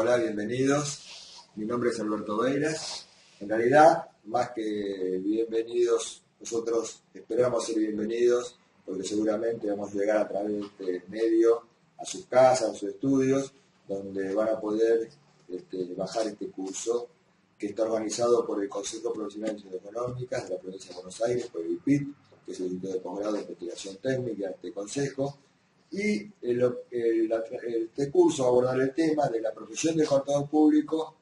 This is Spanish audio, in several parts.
Hola, bienvenidos. Mi nombre es Alberto Beiras. En realidad, más que bienvenidos, nosotros esperamos ser bienvenidos porque seguramente vamos a llegar a través de este medio a sus casas, a sus estudios, donde van a poder bajar este curso que está organizado por el Consejo Profesional de Ciencias Económicas de la Provincia de Buenos Aires, por el IPIT, que es el Instituto de Posgrado de Investigación Técnica de este consejo. Y este curso va a abordar el tema de la profesión del contador público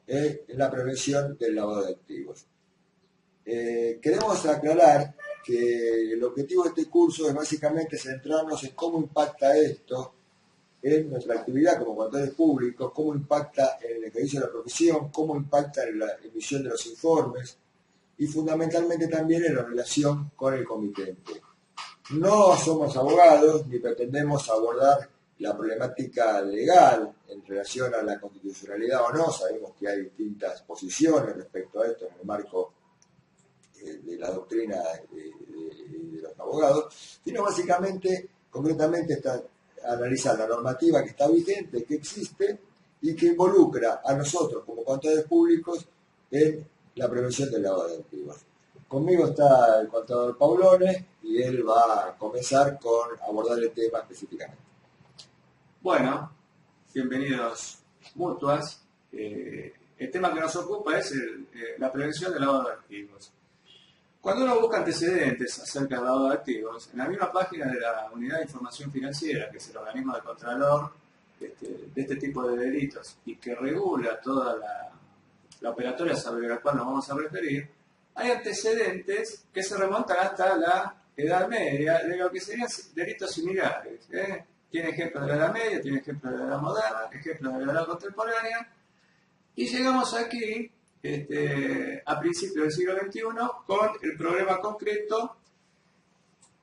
en la prevención del lavado de activos. Queremos aclarar que el objetivo de este curso es básicamente centrarnos en cómo impacta esto en nuestra actividad como contadores públicos, cómo impacta en el ejercicio de la profesión, cómo impacta en la emisión de los informes y fundamentalmente también en la relación con el comitente. No somos abogados ni pretendemos abordar la problemática legal en relación a la constitucionalidad o no. Sabemos que hay distintas posiciones respecto a esto en el marco de la doctrina de los abogados, sino básicamente, concretamente, está analizar la normativa que está vigente, que existe y que involucra a nosotros como contadores públicos en la prevención del lavado de activos. Conmigo está el contador Paulone y él va a comenzar con abordar el tema específicamente. Bueno, bienvenidos mutuas. El tema que nos ocupa es la prevención del lavado de activos. Cuando uno busca antecedentes acerca del lavado de activos, en la misma página de la Unidad de Información Financiera, que es el organismo de Contralor de este tipo de delitos y que regula toda la operatoria sobre la cual nos vamos a referir, hay antecedentes que se remontan hasta la Edad Media de lo que serían delitos similares. Tiene ejemplos de la Edad Media, tiene ejemplos de la Edad Moderna, ejemplos de la Edad Contemporánea, y llegamos aquí a principios del siglo XXI con el problema concreto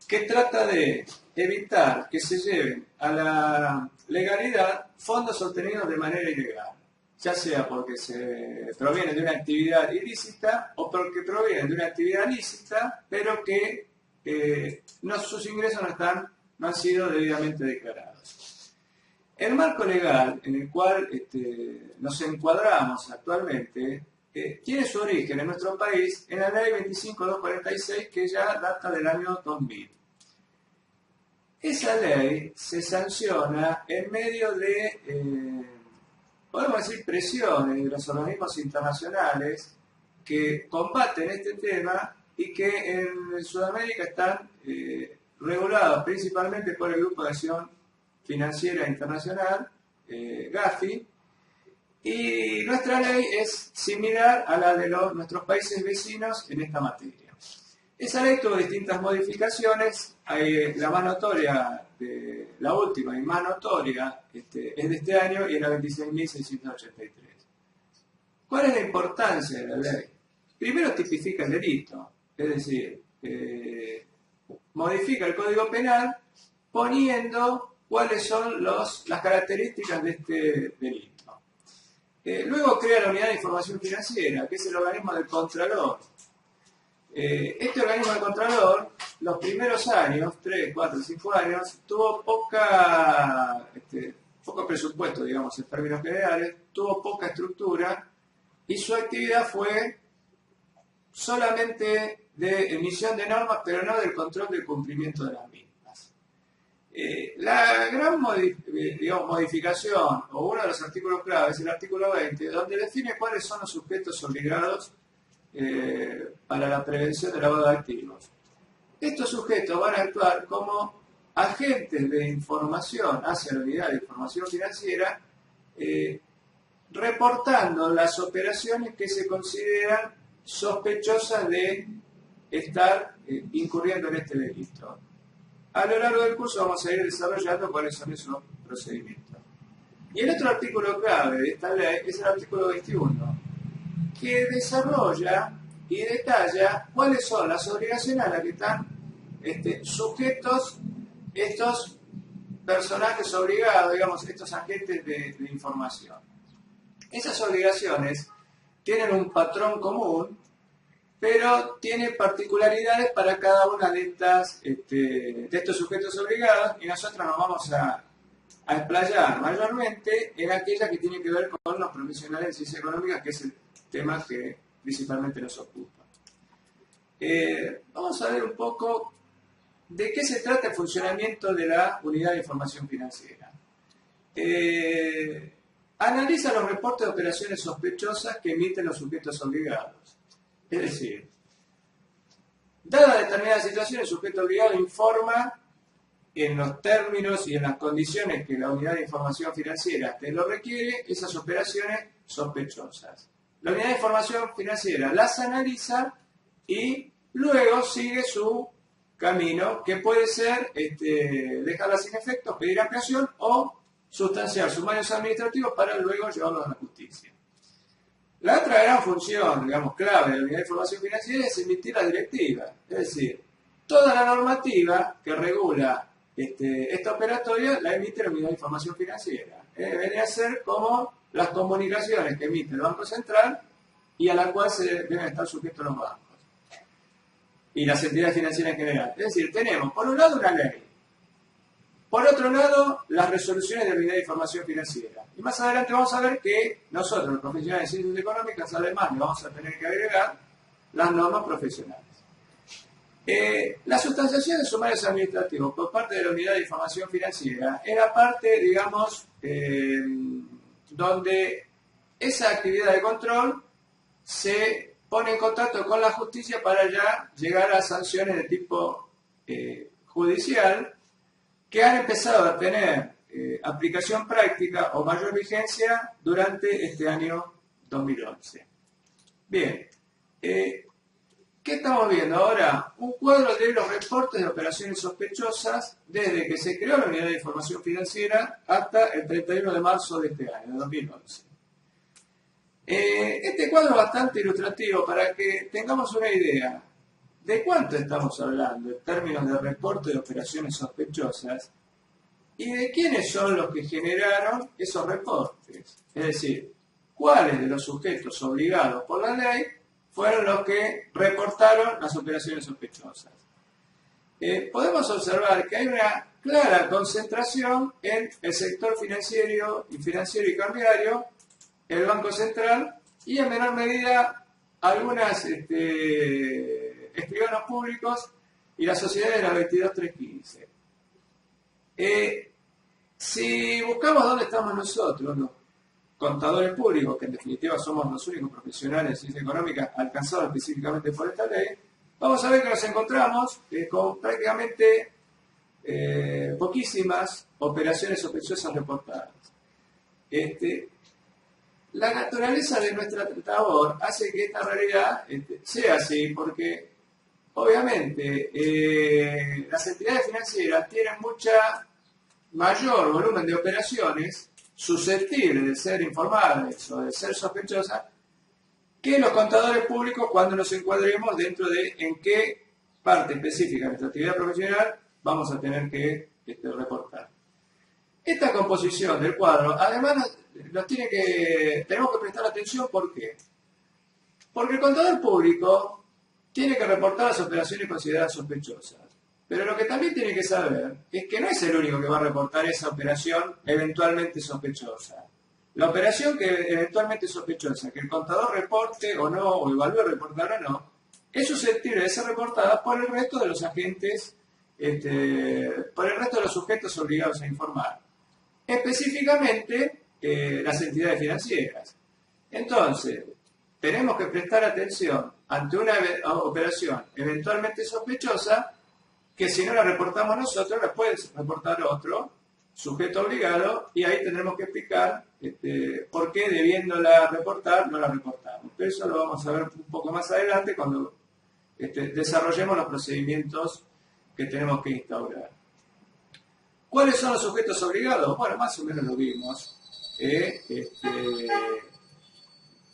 que trata de evitar que se lleven a la legalidad fondos obtenidos de manera ilegal, ya sea porque se provienen de una actividad ilícita o porque provienen de una actividad lícita, pero que sus ingresos no han sido debidamente declarados. El marco legal en el cual nos encuadramos actualmente tiene su origen en nuestro país en la ley 25.246, que ya data del año 2000. Esa ley se sanciona en medio de podemos decir, presiones de los organismos internacionales que combaten este tema y que en Sudamérica están regulados principalmente por el Grupo de Acción Financiera Internacional, GAFI, y nuestra ley es similar a la de nuestros países vecinos en esta materia. Esa ley tuvo distintas modificaciones. La más notoria, la última y más notoria, es de este año y es la 26.683. ¿Cuál es la importancia de la ley? Primero tipifica el delito, es decir, modifica el Código Penal poniendo cuáles son las características de este delito. Luego crea la Unidad de Información Financiera, que es el organismo del Contralor. Este organismo de Contralor, los primeros años, 3, 4, 5 años, tuvo poco presupuesto, digamos, en términos generales, tuvo poca estructura y su actividad fue solamente de emisión de normas, pero no del control del cumplimiento de las mismas. La gran modificación, o uno de los artículos claves, es el artículo 20, donde define cuáles son los sujetos obligados para la prevención del lavado de activos. Estos sujetos van a actuar como agentes de información hacia la Unidad de Información Financiera, reportando las operaciones que se consideran sospechosas de estar incurriendo en este delito. A lo largo del curso vamos a ir desarrollando cuáles son esos procedimientos. Y el otro artículo clave de esta ley es el artículo 21, que desarrolla y detalla cuáles son las obligaciones a las que están sujetos estos personajes obligados, digamos, estos agentes de información. Esas obligaciones tienen un patrón común, pero tiene particularidades para cada una de estos sujetos obligados, y nosotros nos vamos a a explayar mayormente en aquella que tiene que ver con los profesionales de ciencias económicas, que es el tema que principalmente nos ocupa. Vamos a ver un poco de qué se trata el funcionamiento de la unidad de información financiera. Analiza los reportes de operaciones sospechosas que emiten los sujetos obligados. Es decir, dada determinada situación, el sujeto obligado informa en los términos y en las condiciones que la unidad de información financiera te lo requiere, esas operaciones sospechosas. La unidad de información financiera las analiza y luego sigue su camino, que puede ser dejarla sin efecto, pedir ampliación o sustanciar sumarios administrativos para luego llevarlos a la justicia. La otra gran función, digamos, clave de la unidad de información financiera es emitir la directiva, es decir, toda la normativa que regula esta operatoria la emite la unidad de información financiera. Vendría a ser como las comunicaciones que emite el Banco Central y a la cual se deben estar sujetos los bancos y las entidades financieras en general. Es decir, tenemos por un lado una ley, por otro lado las resoluciones de la unidad de información financiera. Y más adelante vamos a ver que nosotros, los profesionales de ciencias económicas, además le vamos a tener que agregar las normas profesionales. La sustanciación de sumarios administrativos por parte de la unidad de información financiera era parte, digamos, donde esa actividad de control se pone en contacto con la justicia para ya llegar a sanciones de tipo judicial que han empezado a tener aplicación práctica o mayor vigencia durante este año 2011. Bien, ¿qué estamos viendo ahora? Un cuadro de los reportes de operaciones sospechosas desde que se creó la unidad de información financiera hasta el 31 de marzo de este año, de 2011. Este cuadro es bastante ilustrativo para que tengamos una idea de cuánto estamos hablando en términos de reporte de operaciones sospechosas y de quiénes son los que generaron esos reportes. Es decir, cuáles de los sujetos obligados por la ley fueron los que reportaron las operaciones sospechosas. Podemos observar que hay una clara concentración en el sector financiero y cambiario, el Banco Central y en menor medida algunas escribanos públicos y las sociedades de la 22315. Si buscamos dónde estamos nosotros, los contadores públicos, que en definitiva somos los únicos profesionales de ciencia económica alcanzados específicamente por esta ley, vamos a ver que nos encontramos con prácticamente poquísimas operaciones sospechosas reportadas. La naturaleza de nuestra labor hace que esta realidad sea así, porque obviamente las entidades financieras tienen mucha mayor volumen de operaciones susceptibles de ser informables o de ser sospechosas que los contadores públicos cuando nos encuadremos dentro de en qué parte específica de nuestra actividad profesional vamos a tener que reportar. Esta composición del cuadro, además, tenemos que prestar atención. ¿Por qué? Porque el contador público tiene que reportar las operaciones consideradas sospechosas. Pero lo que también tiene que saber es que no es el único que va a reportar esa operación eventualmente sospechosa. La operación que eventualmente sospechosa, que el contador reporte o no, o evalúe reportar o no, es susceptible de ser reportada por el resto de los agentes, por el resto de los sujetos obligados a informar. Específicamente, las entidades financieras. Entonces, tenemos que prestar atención ante una operación eventualmente sospechosa que si no la reportamos nosotros, la puede reportar otro sujeto obligado y ahí tendremos que explicar por qué debiéndola reportar no la reportamos. Pero eso lo vamos a ver un poco más adelante cuando desarrollemos los procedimientos que tenemos que instaurar. ¿Cuáles son los sujetos obligados? Bueno, más o menos lo vimos.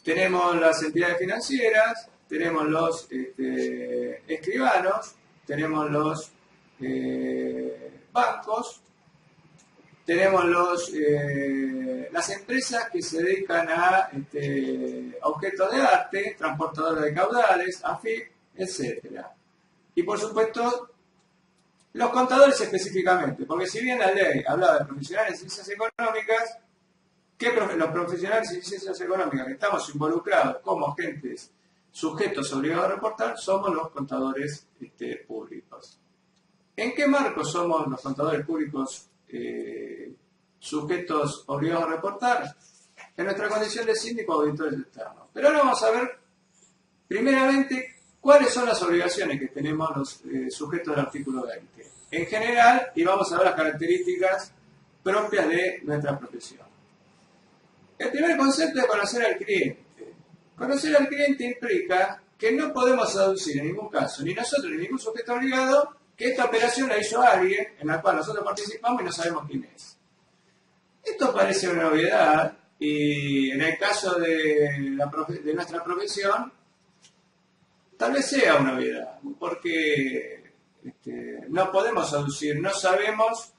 Tenemos las entidades financieras, tenemos los escribanos, tenemos los bancos, tenemos las empresas que se dedican a objetos de arte, transportadores de caudales, AFIP, etc. Y por supuesto, Los contadores específicamente, porque si bien la ley hablaba de profesionales en ciencias económicas, los profesionales en ciencias económicas que estamos involucrados como agentes sujetos obligados a reportar somos los contadores públicos. ¿En qué marco somos los contadores públicos sujetos obligados a reportar? En nuestra condición de síndico o auditores externos. Pero ahora vamos a ver, primeramente, cuáles son las obligaciones que tenemos los sujetos del artículo 20. En general, y vamos a ver las características propias de nuestra profesión. El primer concepto es conocer al cliente. Conocer al cliente implica que no podemos aducir en ningún caso, ni nosotros ni ningún sujeto obligado, que esta operación la hizo alguien en la cual nosotros participamos y no sabemos quién es. Esto parece una novedad y en el caso de nuestra profesión tal vez sea una novedad, porque no podemos aducir, no sabemos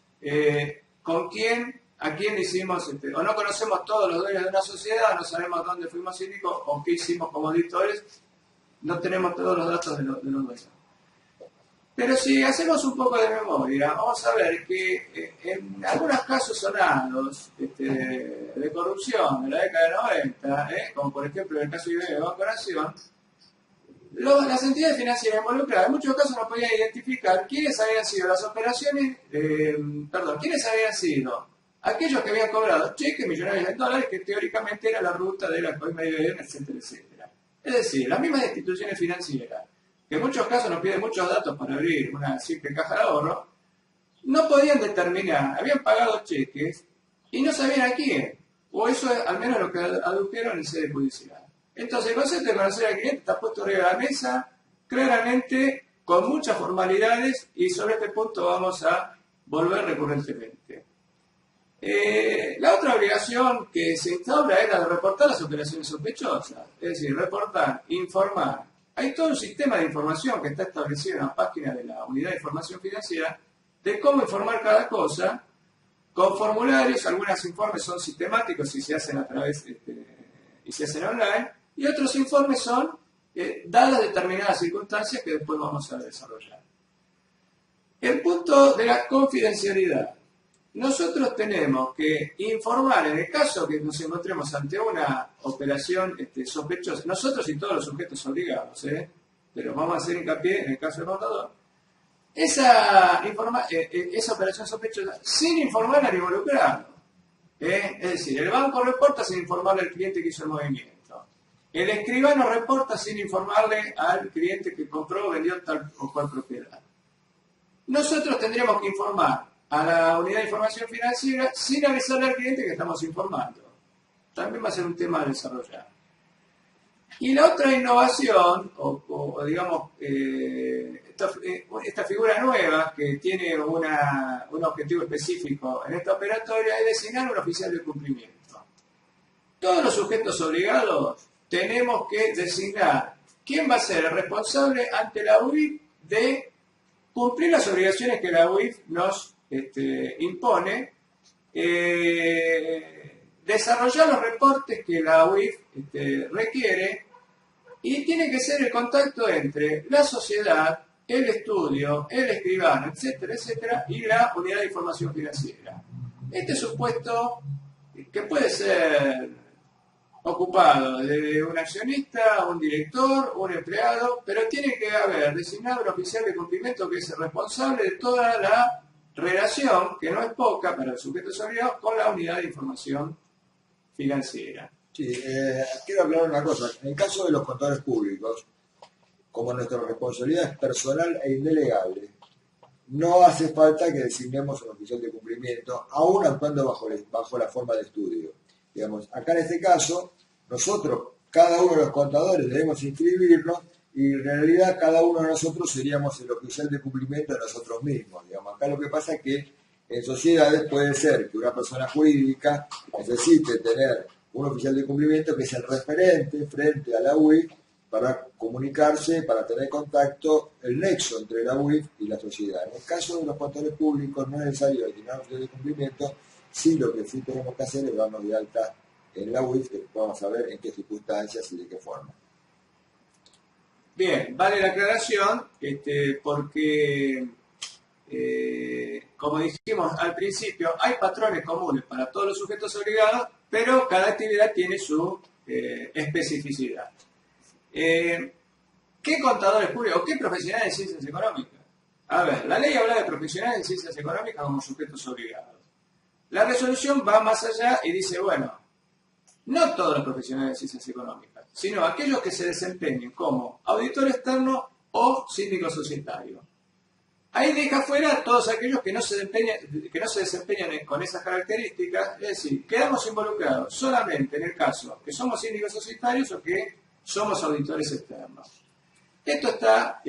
con quién, a quién hicimos, o no conocemos todos los dueños de una sociedad, no sabemos dónde fuimos síndicos o qué hicimos como auditores, no tenemos todos los datos de los dueños. Pero si hacemos un poco de memoria, vamos a ver que en algunos casos sonados de corrupción de la década de 90, como por ejemplo en el caso de Banco Nación, las entidades financieras involucradas en muchos casos no podían identificar quiénes habían sido las operaciones, quiénes habían sido aquellos que habían cobrado cheques millonarios en dólares que teóricamente era la ruta de la coima de IBM, etcétera, etcétera. Es decir, las mismas instituciones financieras, que en muchos casos nos piden muchos datos para abrir una simple caja de ahorro, no podían determinar, habían pagado cheques y no sabían a quién, o eso es al menos lo que adujeron en sede judicial. Entonces el concepto de conocer al cliente está puesto arriba de la mesa, claramente, con muchas formalidades, y sobre este punto vamos a volver recurrentemente. La otra obligación que se instaura es la de reportar las operaciones sospechosas, es decir, reportar, informar. Hay todo un sistema de información que está establecido en la página de la Unidad de Información Financiera de cómo informar cada cosa, con formularios. Algunos informes son sistemáticos y se hacen a través y se hacen online, y otros informes son dadas determinadas circunstancias que después vamos a desarrollar. El punto de la confidencialidad. Nosotros tenemos que informar en el caso que nos encontremos ante una operación sospechosa, nosotros y todos los sujetos obligados, pero vamos a hacer hincapié en el caso del contador, esa operación sospechosa sin informar al involucrado. Es decir, el banco reporta sin informarle al cliente que hizo el movimiento. El escribano reporta sin informarle al cliente que compró o vendió tal o cual propiedad. Nosotros tendríamos que informar a la Unidad de Información Financiera sin avisarle al cliente que estamos informando. También va a ser un tema a desarrollar. Y la otra innovación, o digamos, esta figura nueva que tiene un objetivo específico en esta operatoria es designar un oficial de cumplimiento. Todos los sujetos obligados tenemos que designar quién va a ser el responsable ante la UIF de cumplir las obligaciones que la UIF nos impone, desarrollar los reportes que la UIF requiere, y tiene que ser el contacto entre la sociedad, el estudio, el escribano, etcétera, etcétera, y la Unidad de Información Financiera. Este es un puesto que puede ser ocupado de un accionista, un director, un empleado, pero tiene que haber designado un oficial de cumplimiento que es el responsable de toda la relación, que no es poca para los sujetos obligados, con la Unidad de Información Financiera. Sí, quiero aclarar una cosa. En el caso de los contadores públicos, como nuestra responsabilidad es personal e indelegable, no hace falta que designemos un oficial de cumplimiento, aún actuando bajo la forma de estudio. Digamos, acá en este caso, nosotros, cada uno de los contadores, debemos inscribirnos, y en realidad cada uno de nosotros seríamos el oficial de cumplimiento de nosotros mismos. Digamos, acá lo que pasa es que en sociedades puede ser que una persona jurídica necesite tener un oficial de cumplimiento que es el referente frente a la UIF para comunicarse, para tener contacto, el nexo entre la UIF y la sociedad. En el caso de los contadores públicos no es necesario tener un oficial de cumplimiento, sí lo que sí tenemos que hacer es darnos de alta en la UIF, que vamos a ver en qué circunstancias y de qué forma. Bien, vale la aclaración, porque como dijimos al principio, hay patrones comunes para todos los sujetos obligados, pero cada actividad tiene su especificidad. ¿Qué contadores públicos o qué profesionales de ciencias económicas? A ver, la ley habla de profesionales de ciencias económicas como sujetos obligados. La resolución va más allá y dice, bueno, no todos los profesionales de ciencias económicas, sino aquellos que se desempeñen como auditor externo o síndico societario. Ahí deja fuera a todos aquellos que no se desempeñan con esas características, es decir, quedamos involucrados solamente en el caso que somos síndicos societarios o que somos auditores externos. Esto está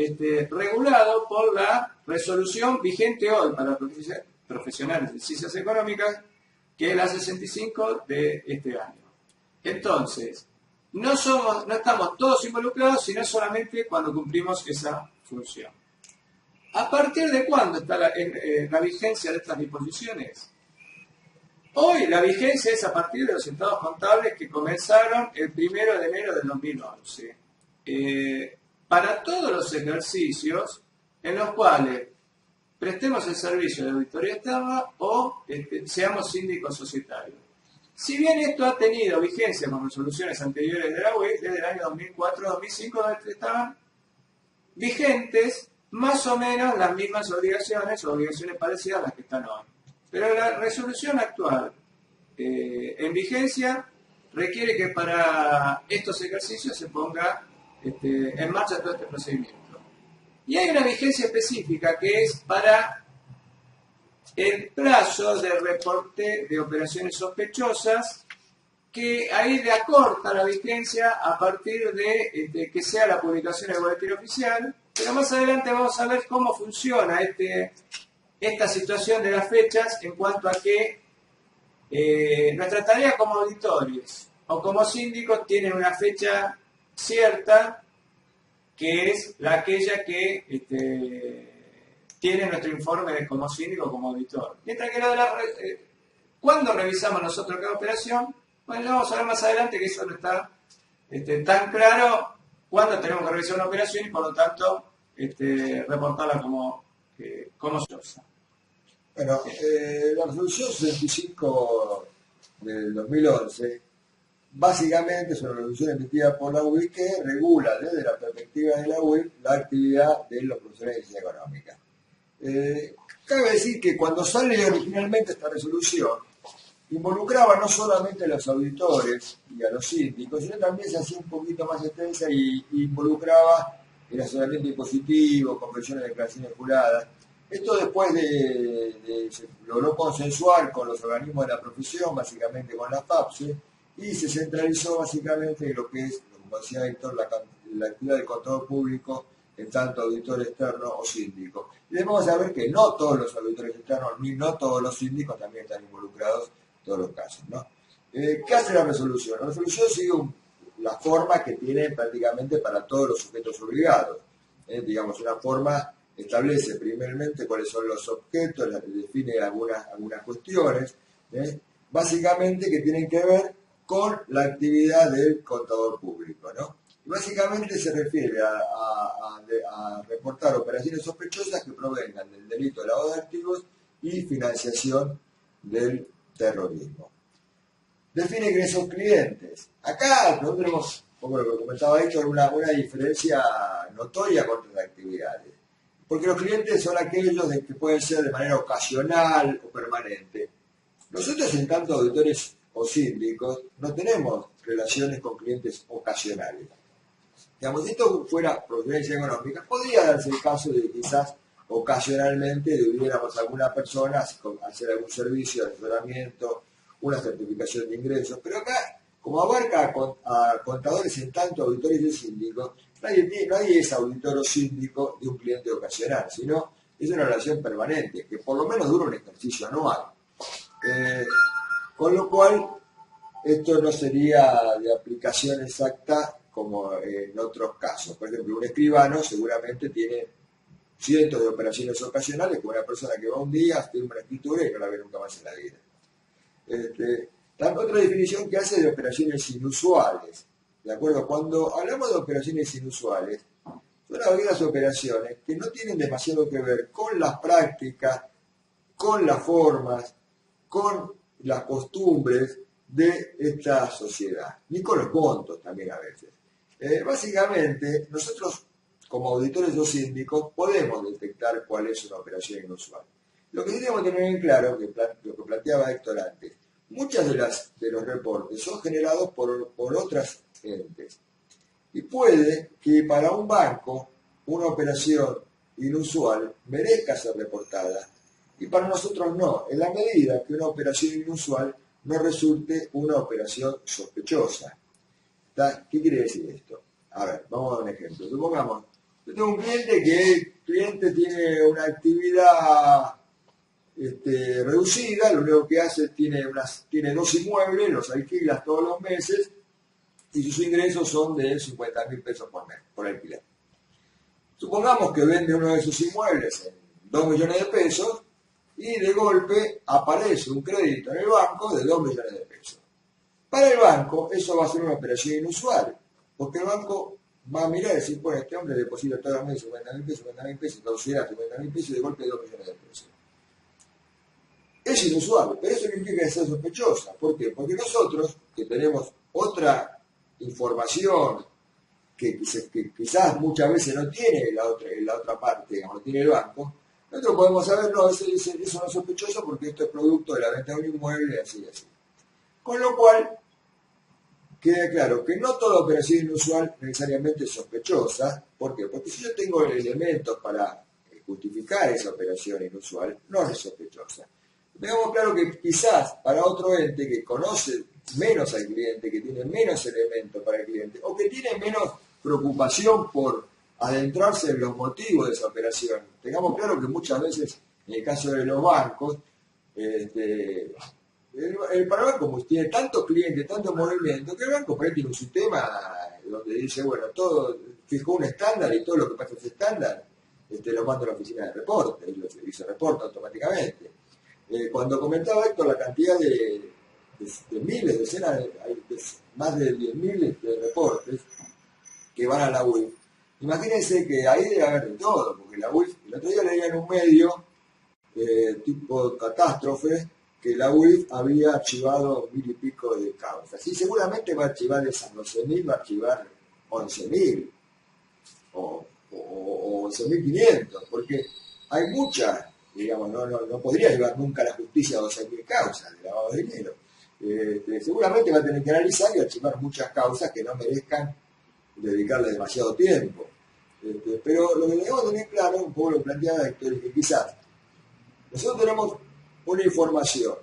regulado por la resolución vigente hoy para los profesionales de ciencias económicas, que es la 65 de este año. Entonces, no estamos todos involucrados, sino solamente cuando cumplimos esa función. ¿A partir de cuándo está la vigencia de estas disposiciones? Hoy la vigencia es a partir de los estados contables que comenzaron el 1 de enero del 2011. Para todos los ejercicios en los cuales prestemos el servicio de auditoría externa o seamos síndicos societarios. Si bien esto ha tenido vigencia con resoluciones anteriores de la UE, desde el año 2004-2005, donde estaban vigentes más o menos las mismas obligaciones o obligaciones parecidas a las que están hoy. Pero la resolución actual en vigencia requiere que para estos ejercicios se ponga en marcha todo este procedimiento. Y hay una vigencia específica que es para el plazo de reporte de operaciones sospechosas, que ahí le acorta la vigencia a partir de que sea la publicación del boletín oficial, pero más adelante vamos a ver cómo funciona esta situación de las fechas en cuanto a que nuestra tarea como auditores o como síndicos tienen una fecha cierta, que es aquella que tiene nuestro informe como síndico o como auditor. Mientras que cuando revisamos nosotros cada operación, bueno, vamos a ver más adelante que eso no está tan claro cuándo tenemos que revisar una operación y por lo tanto reportarla como sospechosa. Bueno, la resolución 65 del 2011 básicamente es una resolución emitida por la UI que regula desde la perspectiva de la UI la actividad de los profesionales de ciencia económica. Cabe decir que cuando sale originalmente esta resolución involucraba no solamente a los auditores y a los síndicos, sino también se hacía un poquito más extensa y involucraba el asesoramiento impositivo, confecciones de declaraciones juradas. Esto después se logró consensuar con los organismos de la profesión, básicamente con la FAPSE, y se centralizó básicamente en lo que es, como decía Héctor, la actividad del contador público, en tanto auditor externo o síndico. Y debemos saber que no todos los auditores externos, ni no todos los síndicos también están involucrados en todos los casos, ¿no? ¿Qué hace la resolución? La resolución sigue la forma que tiene prácticamente para todos los sujetos obligados. Digamos, una forma establece primeramente cuáles son los objetos, define algunas cuestiones, básicamente que tienen que ver con la actividad del contador público, ¿no? Y básicamente se refiere a reportar operaciones sospechosas que provengan del delito de lavado de activos y financiación del terrorismo. Define quiénes son clientes. Acá nosotros tenemos, como lo que comentaba Héctor, una diferencia notoria con otras actividades. Porque los clientes son aquellos que pueden ser de manera ocasional o permanente. Nosotros, en tanto auditores o síndicos, no tenemos relaciones con clientes ocasionales. Digamos, si esto fuera procedencia económica, podría darse el caso de que quizás ocasionalmente debiéramos a alguna persona hacer algún servicio de asesoramiento, una certificación de ingresos, pero acá, como abarca a contadores en tanto auditores y síndicos, nadie es auditor o síndico de un cliente ocasional, sino es una relación permanente, que por lo menos dura un ejercicio anual. Con lo cual, esto no sería de aplicación exacta como en otros casos. Por ejemplo, un escribano seguramente tiene cientos de operaciones ocasionales, como una persona que va un día, firma una escritura y no la ve nunca más en la vida. La otra definición que hace es de operaciones inusuales. ¿De acuerdo? Cuando hablamos de operaciones inusuales, son aquellas operaciones que no tienen demasiado que ver con las prácticas, con las formas, con las costumbres de esta sociedad, ni con los montos también a veces. Básicamente, nosotros como auditores o síndicos podemos detectar cuál es una operación inusual. Lo que sí tenemos que tener en claro, lo que planteaba Héctor antes, muchas de los reportes son generados por otras entes. Y puede que para un banco una operación inusual merezca ser reportada y para nosotros no, en la medida que una operación inusual no resulte una operación sospechosa. ¿Qué quiere decir esto? A ver, vamos a dar un ejemplo. Supongamos, yo tengo un cliente que el cliente tiene una actividad reducida, lo único que hace tiene 2 inmuebles, los alquila todos los meses y sus ingresos son de 50.000 pesos por mes, por alquiler. Supongamos que vende uno de esos inmuebles en 2 millones de pesos y de golpe aparece un crédito en el banco de 2 millones de pesos. Para el banco eso va a ser una operación inusual, porque el banco va a mirar y decir, bueno, este hombre deposita todos los meses 50.000 pesos, considera 50.000 pesos y de golpe 2 millones de pesos. Es inusual, pero eso no implica que sea sospechosa. ¿Por qué? Porque nosotros, que tenemos otra información que quizás muchas veces no tiene la otra parte, digamos, no tiene el banco, nosotros podemos saber, no, eso no es sospechoso porque esto es producto de la venta de un inmueble, así. Con lo cual, queda claro que no toda operación inusual necesariamente es sospechosa. ¿Por qué? Porque si yo tengo elementos para justificar esa operación inusual, no es sospechosa. Veamos claro que quizás para otro ente que conoce menos al cliente, que tiene menos elementos para el cliente, o que tiene menos preocupación por adentrarse en los motivos de esa operación. Tengamos claro que muchas veces, en el caso de los bancos, el banco, como tiene tantos clientes, tanto movimiento, que el banco por ahí tiene un sistema donde dice, bueno, todo fijó un estándar y todo lo que pasa ese estándar lo manda a la oficina de reporte y se reporta automáticamente. Cuando comentaba Héctor la cantidad de miles, decenas, más de 10.000 de reportes que van a la UIF, imagínense que ahí debe haber de todo, porque la UIF, el otro día leía en un medio tipo catástrofe, que la UIF había archivado 1.000 y pico de causas. Y seguramente va a archivar esas 12.000, va a archivar 11.000 o 11.500, porque hay muchas, digamos, no podría llevar nunca a la justicia 12.000 causas de lavado de dinero. Seguramente va a tener que analizar y archivar muchas causas que no merezcan dedicarle demasiado tiempo. Pero lo que debemos tener claro, un poco lo planteaba Héctor, es que quizás nosotros tenemos una información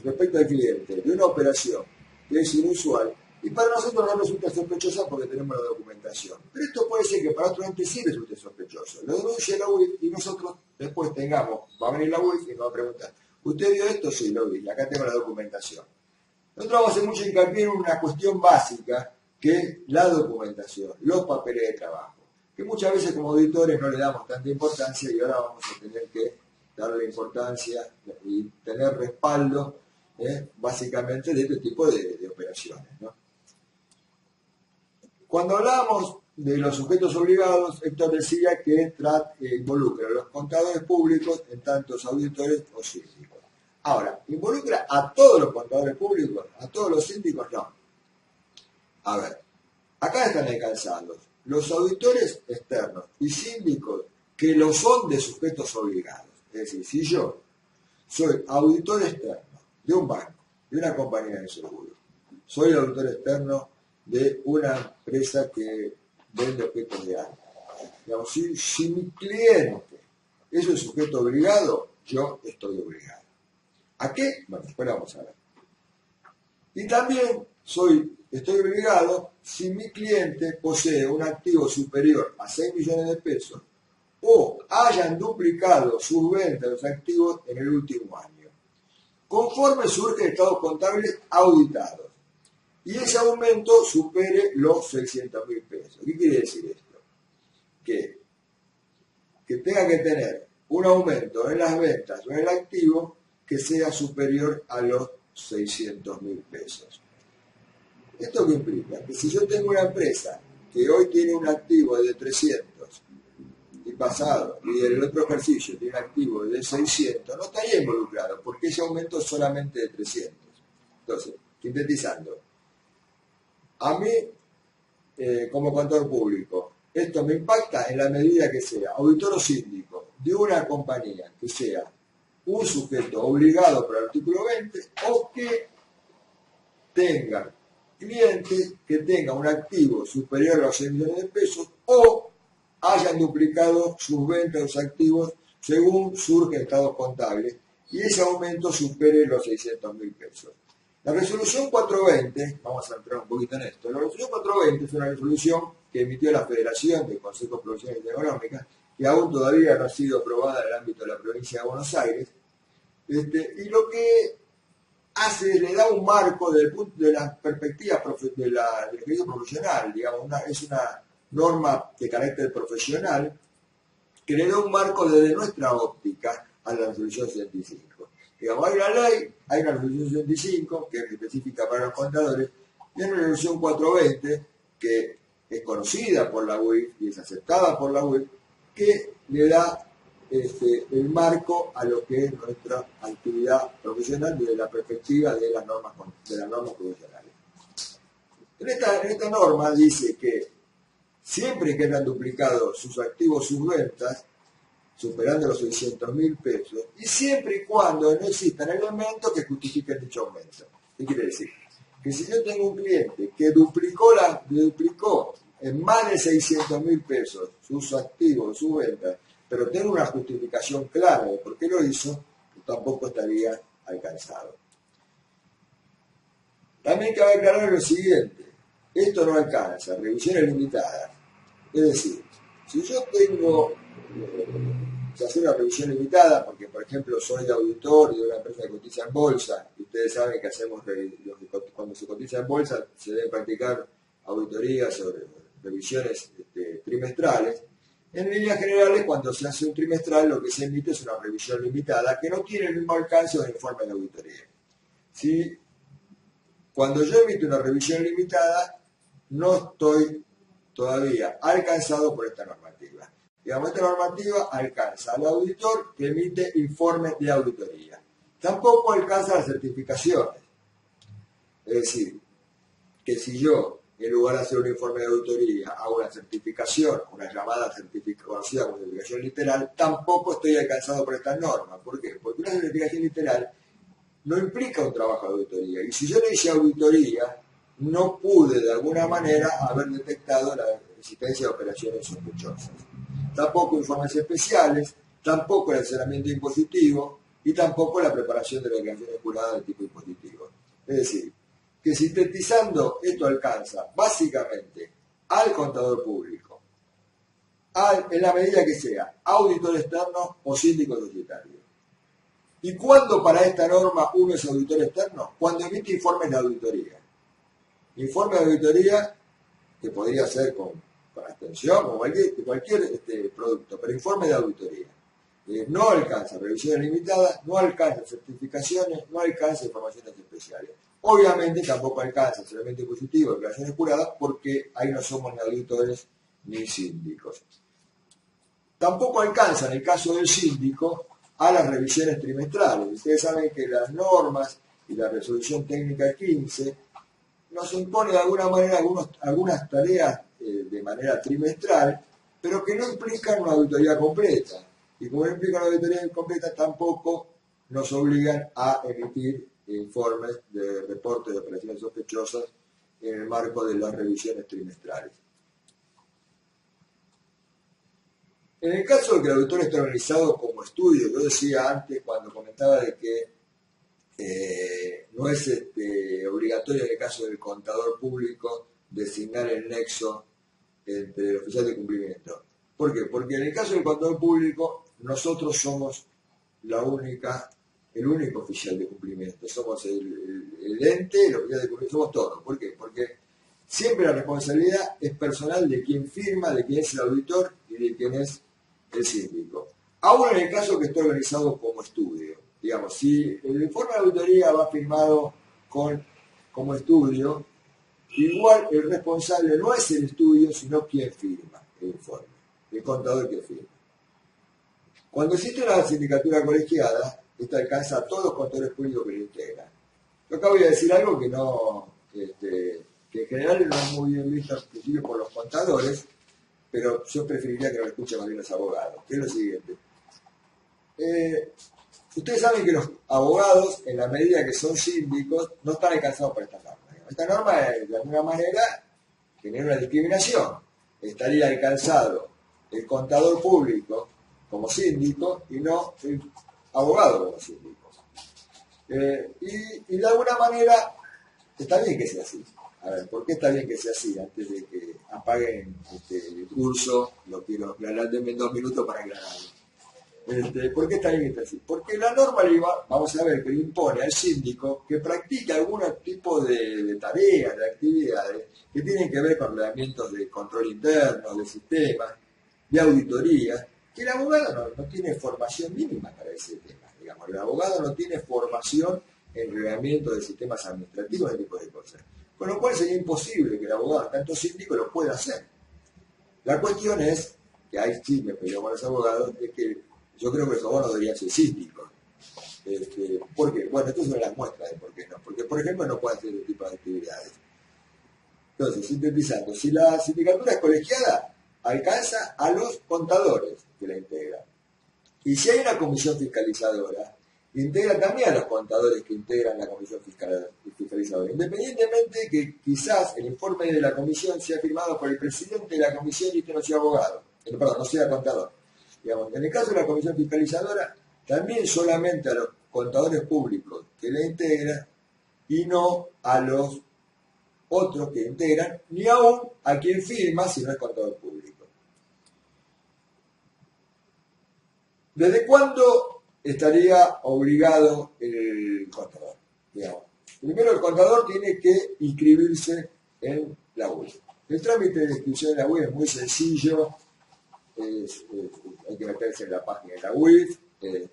respecto al cliente de una operación que es inusual y para nosotros no resulta sospechosa porque tenemos la documentación. Pero esto puede ser que para otro ente sí resulte sospechoso. Lo denuncia la UIF y nosotros después va a venir la UIF y nos va a preguntar, ¿usted vio esto? Sí, lo vi, acá tengo la documentación. Nosotros vamos a hacer mucho hincapié en una cuestión básica que es la documentación, los papeles de trabajo, que muchas veces como auditores no le damos tanta importancia y ahora vamos a tener que darle importancia y tener respaldo básicamente de este tipo de operaciones, ¿no? Cuando hablamos de los sujetos obligados, Héctor decía que involucra a los contadores públicos en tantos auditores o síndicos. Ahora, ¿involucra a todos los contadores públicos? ¿A todos los síndicos? No. A ver, acá están alcanzados los auditores externos y síndicos que lo son de sujetos obligados. Es decir, si yo soy auditor externo de un banco, de una compañía de seguro, soy auditor externo de una empresa que vende objetos de arte. Digamos, si mi cliente es un sujeto obligado, yo estoy obligado. ¿A qué? Bueno, después lo vamos a ver. Y también estoy obligado si mi cliente posee un activo superior a 6 millones de pesos o hayan duplicado sus ventas de los activos en el último año, conforme surgen estados contables auditados, y ese aumento supere los 600.000 pesos. ¿Qué quiere decir esto? Que tenga que tener un aumento en las ventas o en el activo que sea superior a los 600.000 pesos. ¿Esto qué implica? Que si yo tengo una empresa que hoy tiene un activo de 300 y pasado, y el otro ejercicio tiene un activo de 600, no estaría involucrado, porque ese aumento es solamente de 300. Entonces, sintetizando, a mí, como contador público, esto me impacta en la medida que sea auditor o síndico de una compañía que sea un sujeto obligado por el artículo 20 o que tenga clientes que tengan un activo superior a los 6 millones de pesos o hayan duplicado sus ventas de los activos según surgen estados contables y ese aumento supere los 600.000 pesos. La resolución 420, vamos a entrar un poquito en esto, la resolución 420 es una resolución que emitió la Federación de Consejos Profesionales Económicas, que aún todavía no ha sido aprobada en el ámbito de la provincia de Buenos Aires, y lo que hace, le da un marco desde el punto de la perspectiva del ejercicio profesional, digamos, es una norma de carácter profesional que le da un marco desde nuestra óptica a la resolución 65. Digamos, hay una ley, hay una resolución 65 que es específica para los contadores y hay una resolución 420 que es conocida por la UIF y es aceptada por la UIF que le da el marco a lo que es nuestra actividad profesional desde la perspectiva de las normas profesionales. En esta norma dice que siempre que hayan duplicado sus activos, sus ventas, superando los 600.000 pesos, y siempre y cuando no existan elementos que justifiquen dicho aumento. ¿Qué quiere decir? Que si yo tengo un cliente que duplicó en más de 600.000 pesos sus activos, sus ventas, pero tengo una justificación clara de por qué lo hizo, tampoco estaría alcanzado. También cabe aclarar lo siguiente, esto no alcanza, revisiones limitadas. Es decir, si yo tengo que hacer una revisión limitada, porque por ejemplo soy auditor de una empresa que cotiza en bolsa, y ustedes saben que hacemos cuando se cotiza en bolsa se deben practicar auditorías sobre revisiones trimestrales. En líneas generales, cuando se hace un trimestral, lo que se emite es una revisión limitada que no tiene el mismo alcance de un informe de auditoría. Cuando yo emito una revisión limitada, no estoy todavía alcanzado por esta normativa. Digamos, esta normativa alcanza al auditor que emite informes de auditoría. Tampoco alcanza las certificaciones. Es decir, que si yo, en lugar de hacer un informe de auditoría, hago una certificación, una llamada conocida como certificación literal, tampoco estoy alcanzado por esta norma. ¿Por qué? Porque una certificación literal no implica un trabajo de auditoría. Y si yo le hice auditoría, no pude de alguna manera haber detectado la existencia de operaciones sospechosas. Tampoco informes especiales, tampoco el asesoramiento impositivo y tampoco la preparación de la declaración jurada de tipo impositivo. Es decir, que sintetizando esto alcanza básicamente al contador público, en la medida que sea auditor externo o síndico societario. ¿Y cuándo para esta norma uno es auditor externo? Cuando emite informes de auditoría. Informe de auditoría que podría ser con abstención o cualquier producto, pero informe de auditoría. No alcanza revisiones limitadas, no alcanza certificaciones, no alcanza informaciones especiales. Obviamente tampoco alcanza asesoramiento impositivo, declaraciones juradas, porque ahí no somos ni auditores ni síndicos. Tampoco alcanza en el caso del síndico a las revisiones trimestrales. Ustedes saben que las normas y la resolución técnica 15 nos impone de alguna manera algunas tareas de manera trimestral, pero que no implican una auditoría completa. Y como no implican una auditoría completa, tampoco nos obligan a emitir informes de reportes de operaciones sospechosas en el marco de las revisiones trimestrales. En el caso de que el auditor esté organizado como estudio, yo decía antes cuando comentaba de que no es obligatorio en el caso del contador público designar el nexo entre el oficial de cumplimiento. ¿Por qué? Porque en el caso del contador público nosotros somos el único oficial de cumplimiento, somos el ente, el oficial de cumplimiento, somos todos. ¿Por qué? Porque siempre la responsabilidad es personal de quien firma, de quien es el auditor y de quien es el síndico. Aún en el caso que esté organizado como estudio. Digamos, si el informe de auditoría va firmado como estudio, igual el responsable no es el estudio, sino quien firma el informe, el contador que firma. Cuando existe una sindicatura colegiada, esta alcanza a todos los contadores públicos que lo integran. Yo acá voy a decir algo que que en general no es muy bien visto al principio por los contadores, pero yo preferiría que lo escuchen más bien los abogados, que es lo siguiente. Ustedes saben que los abogados, en la medida que son síndicos, no están alcanzados por esta norma. Esta norma, de alguna manera, genera una discriminación. Estaría alcanzado el contador público como síndico y no el abogado como síndico. Y de alguna manera, está bien que sea así. A ver, ¿por qué está bien que sea así? Antes de que apaguen el curso, lo quiero aclarar, denme 2 minutos para aclararlo. ¿Por qué está bien que está así? Porque la norma vamos a ver, que le impone al síndico que practique algún tipo de tareas, de actividades que tienen que ver con reglamentos de control interno, de sistemas, de auditoría, que el abogado no tiene formación mínima para ese tema. Digamos, el abogado no tiene formación en reglamento de sistemas administrativos, ese tipo de cosas. Con lo cual sería imposible que el abogado, tanto síndico, lo pueda hacer. La cuestión es, que ahí sí me peleó con los abogados, es que yo creo que los abogados deberían ser síndicos. ¿Por qué? Bueno, esto es una de las muestras de por qué no. Porque, por ejemplo, no puede hacer este tipo de actividades. Entonces, sintetizando, si la sindicatura es colegiada, alcanza a los contadores que la integran. Y si hay una comisión fiscalizadora, integra también a los contadores que integran la comisión fiscalizadora. Independientemente que quizás el informe de la comisión sea firmado por el presidente de la comisión y que no sea abogado, no sea contador. Digamos, en el caso de la comisión fiscalizadora, también solamente a los contadores públicos que la integran y no a los otros que integran, ni aún a quien firma si no es contador público. ¿Desde cuándo estaría obligado el contador? Digamos, primero el contador tiene que inscribirse en la UIF. El trámite de inscripción en la UIF es muy sencillo. Hay que meterse en la página de la UIF, que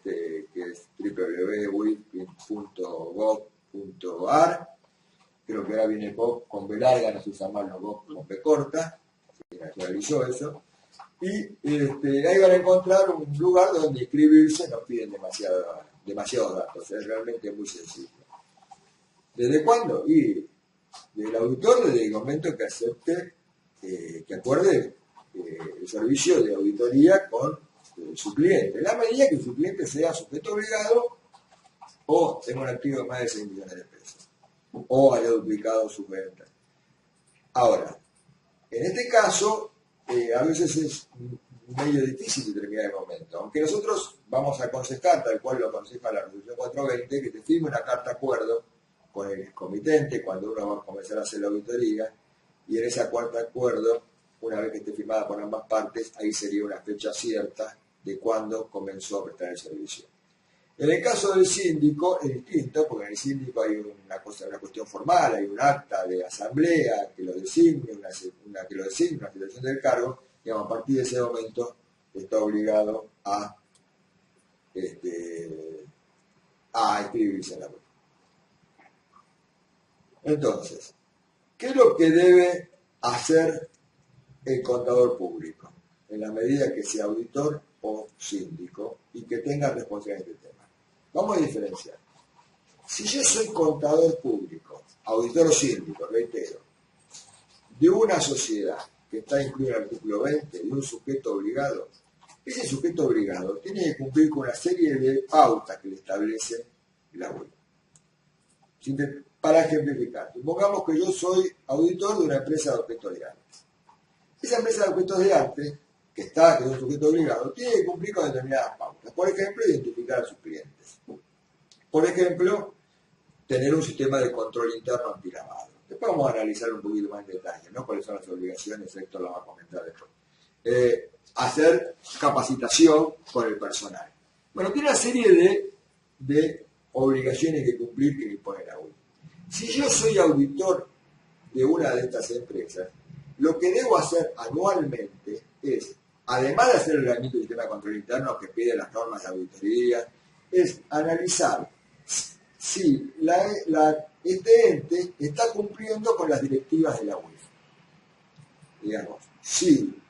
es www.uif.gov.ar. Creo que ahora viene Gov con B larga, no se usa más los Gov con B corta, se naturalizó eso. Y ahí van a encontrar un lugar donde inscribirse, no piden demasiados datos, es realmente muy sencillo. ¿Desde cuándo? Y del auditor desde el momento que acepte, que acuerde el servicio de auditoría con su cliente, en la medida que su cliente sea sujeto obligado o tenga un activo de más de 6 millones de pesos o haya duplicado sus ventas. Ahora, en este caso, a veces es medio difícil determinar el momento, aunque nosotros vamos a aconsejar, tal cual lo aconseja la resolución 420, que te firme una carta acuerdo con el comitente cuando uno va a comenzar a hacer la auditoría, y en esa carta acuerdo, una vez que esté firmada por ambas partes, ahí sería una fecha cierta de cuándo comenzó a prestar el servicio. En el caso del síndico es distinto, porque en el síndico hay una cuestión formal, hay un acta de asamblea que lo designe, una situación del cargo, y a partir de ese momento está obligado a inscribirse en la web. Entonces, ¿qué es lo que debe hacer el contador público en la medida que sea auditor o síndico y que tenga responsabilidad en este tema? Vamos a diferenciar. Si yo soy contador público, auditor o síndico, reitero, de una sociedad que está incluida en el artículo 20, de un sujeto obligado, ese sujeto obligado tiene que cumplir con una serie de pautas que le establece la web. Para ejemplificar, supongamos que yo soy auditor de una empresa de objetos de arte. Esa empresa de objetos de arte, que es un sujeto obligado, tiene que cumplir con determinadas pautas. Por ejemplo, identificar a sus clientes. Por ejemplo, tener un sistema de control interno antilavado. Después vamos a analizar un poquito más en detalle, ¿no? Cuáles son las obligaciones, esto lo va a comentar después. Hacer capacitación con el personal. Bueno, tiene una serie de obligaciones que cumplir que le impone la UE. Si yo soy auditor de una de estas empresas, lo que debo hacer anualmente es, además de hacer el reglamento del sistema de control interno que pide las normas de auditoría, es analizar si este ente está cumpliendo con las directivas de la UIF. Digamos, si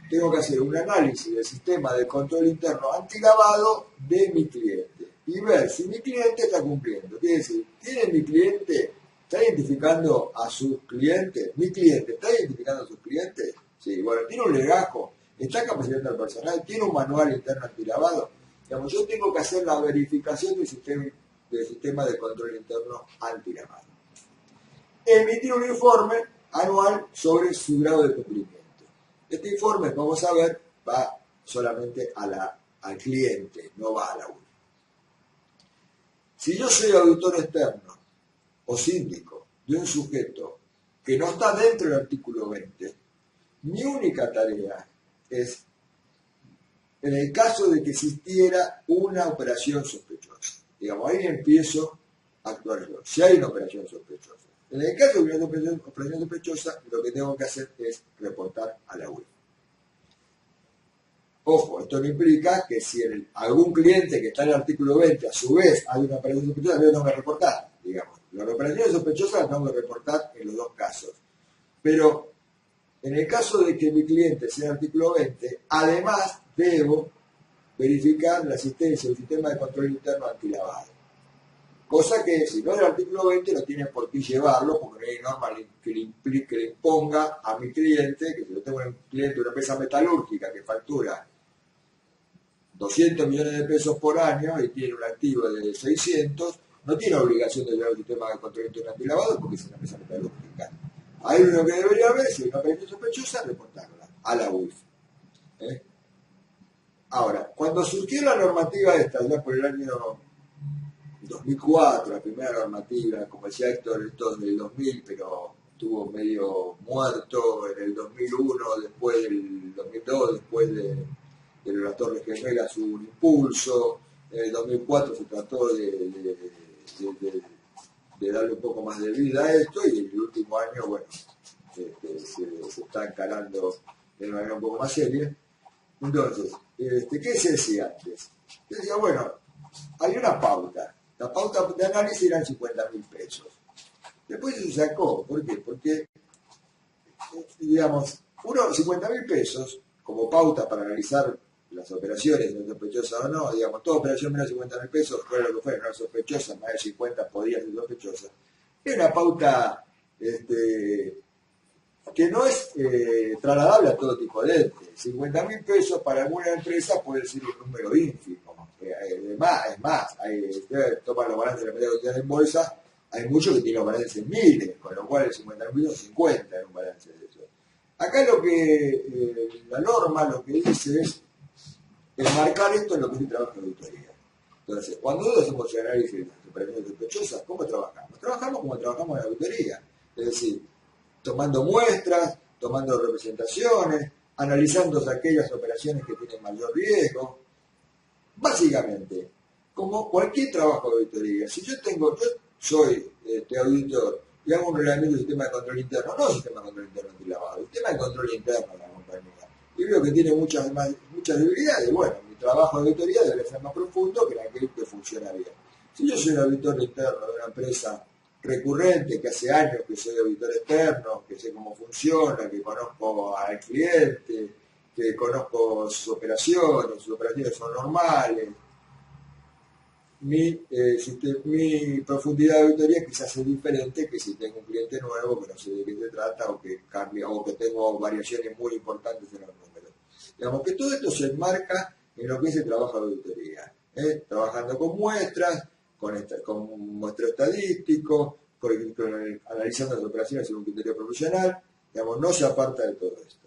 tengo que hacer un análisis del sistema de control interno antilavado de mi cliente y ver si mi cliente está cumpliendo. Quiere decir, ¿tiene mi cliente, está identificando a sus clientes? ¿Mi cliente está identificando a sus clientes? Sí, bueno, tiene un legajo, está capacitando al personal, tiene un manual interno antilavado. Digamos, yo tengo que hacer la verificación del sistema de control interno antilavado. Emitir un informe anual sobre su grado de cumplimiento. Este informe, vamos a ver, va solamente al cliente, no va a la UIF. Si yo soy auditor externo o síndico de un sujeto que no está dentro del artículo 20, mi única tarea es, en el caso de que existiera una operación sospechosa, digamos, ahí empiezo a actuar yo, si hay una operación sospechosa. En el caso de una operación sospechosa, lo que tengo que hacer es reportar a la UIF. Ojo, esto no implica que si algún cliente que está en el artículo 20 a su vez hay una operación sospechosa, yo tengo que reportar, digamos. Las operaciones sospechosas las tengo que reportar en los dos casos. Pero en el caso de que mi cliente sea el artículo 20, además debo verificar la existencia del sistema de control interno antilavado. Cosa que si no es del artículo 20 no tiene por qué llevarlo, porque no hay norma que le imponga a mi cliente, que si yo tengo un cliente de una empresa metalúrgica que factura 200 millones de pesos por año y tiene un activo de 600, no tiene obligación de llevar el sistema de control interno antilavado porque es una empresa metalúrgica. Ahí lo que debería haber, si hay una operación sospechosa, reportarla a la UIF. Ahora, cuando surgió la normativa esta, ya por el año 2004, la primera normativa, como decía Héctor, esto es del 2000, pero estuvo medio muerto en el 2001, después del 2002, después de las Torres Gemelas hubo un impulso, en el 2004 se trató de darle un poco más de vida a esto, y en el último año, bueno, se está encarando de una manera un poco más seria. Entonces, ¿qué se decía antes? Se decía, bueno, hay una pauta. La pauta de análisis eran 50.000 pesos. Después se sacó. ¿Por qué? Porque, digamos, 50.000 pesos como pauta para analizar las operaciones, si no sospechosas o no, digamos, toda operación menos de 50.000 pesos, fuera lo que fuera, no era sospechosa, más de 50 podía ser sospechosa. Es una pauta que no es trasladable a todo tipo de entes. 50.000 pesos para alguna empresa puede ser un número ínfimo. Es más, toman los balances de la empresa en bolsa, hay muchos que tienen los balances en miles, con lo cual el 50.000 son 50 en un balance de eso. Acá lo que la norma lo que dice es enmarcar esto en lo que es el trabajo de auditoría. Entonces, cuando nosotros hacemos el análisis de las operaciones sospechosas, ¿cómo trabajamos? Trabajamos como trabajamos en la auditoría, es decir, tomando muestras, tomando representaciones, analizando aquellas operaciones que tienen mayor riesgo. Básicamente, como cualquier trabajo de auditoría, si yo soy auditor y hago un reglamento del sistema de control interno, no sistema de control interno antilavado, el sistema de control interno de la compañía, y veo que tiene muchas debilidades, bueno, mi trabajo de auditoría debe ser más profundo que aquel que funciona bien. Si yo soy un auditor interno de una empresa recurrente, que hace años que soy auditor externo, que sé cómo funciona, que conozco al cliente, que conozco sus operaciones son normales, mi profundidad de auditoría quizás es diferente que si tengo un cliente nuevo que no sé de qué se trata o que cambia o que tengo variaciones muy importantes en los números. Digamos que todo esto se enmarca en lo que es el trabajo de auditoría, trabajando con muestras, con muestreo estadístico, analizando las operaciones según un criterio profesional, digamos, no se aparta de todo esto.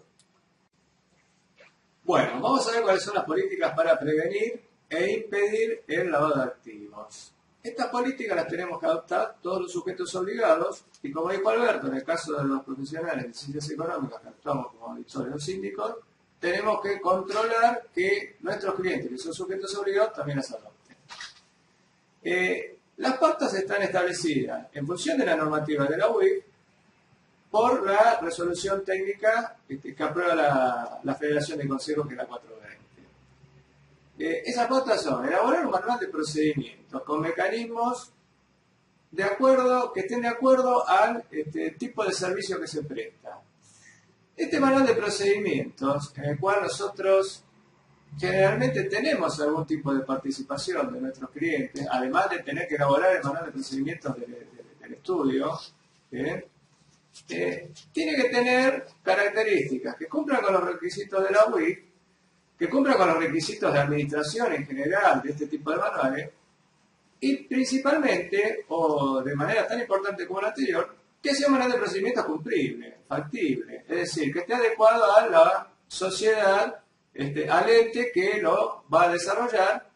Bueno, vamos a ver cuáles son las políticas para prevenir e impedir el lavado de activos. Estas políticas las tenemos que adoptar todos los sujetos obligados y, como dijo Alberto, en el caso de los profesionales de ciencias económicas que actuamos como auditores o síndicos, tenemos que controlar que nuestros clientes, que son sujetos obligados, también las adopten. Las pautas están establecidas en función de la normativa de la UIF por la resolución técnica que aprueba la Federación de Consejos, que es la 420. Esas pautas son elaborar un manual de procedimientos con mecanismos que estén de acuerdo al tipo de servicio que se presta. Este manual de procedimientos, en el cual nosotros generalmente tenemos algún tipo de participación de nuestros clientes, además de tener que elaborar el manual de procedimientos del estudio, tiene que tener características que cumplan con los requisitos de la UIF, que cumplan con los requisitos de administración en general de este tipo de manuales, y principalmente, o de manera tan importante como la anterior, que sea un manual de procedimientos cumplible, factible, es decir, que esté adecuado a la sociedad, al ente que lo va a desarrollar,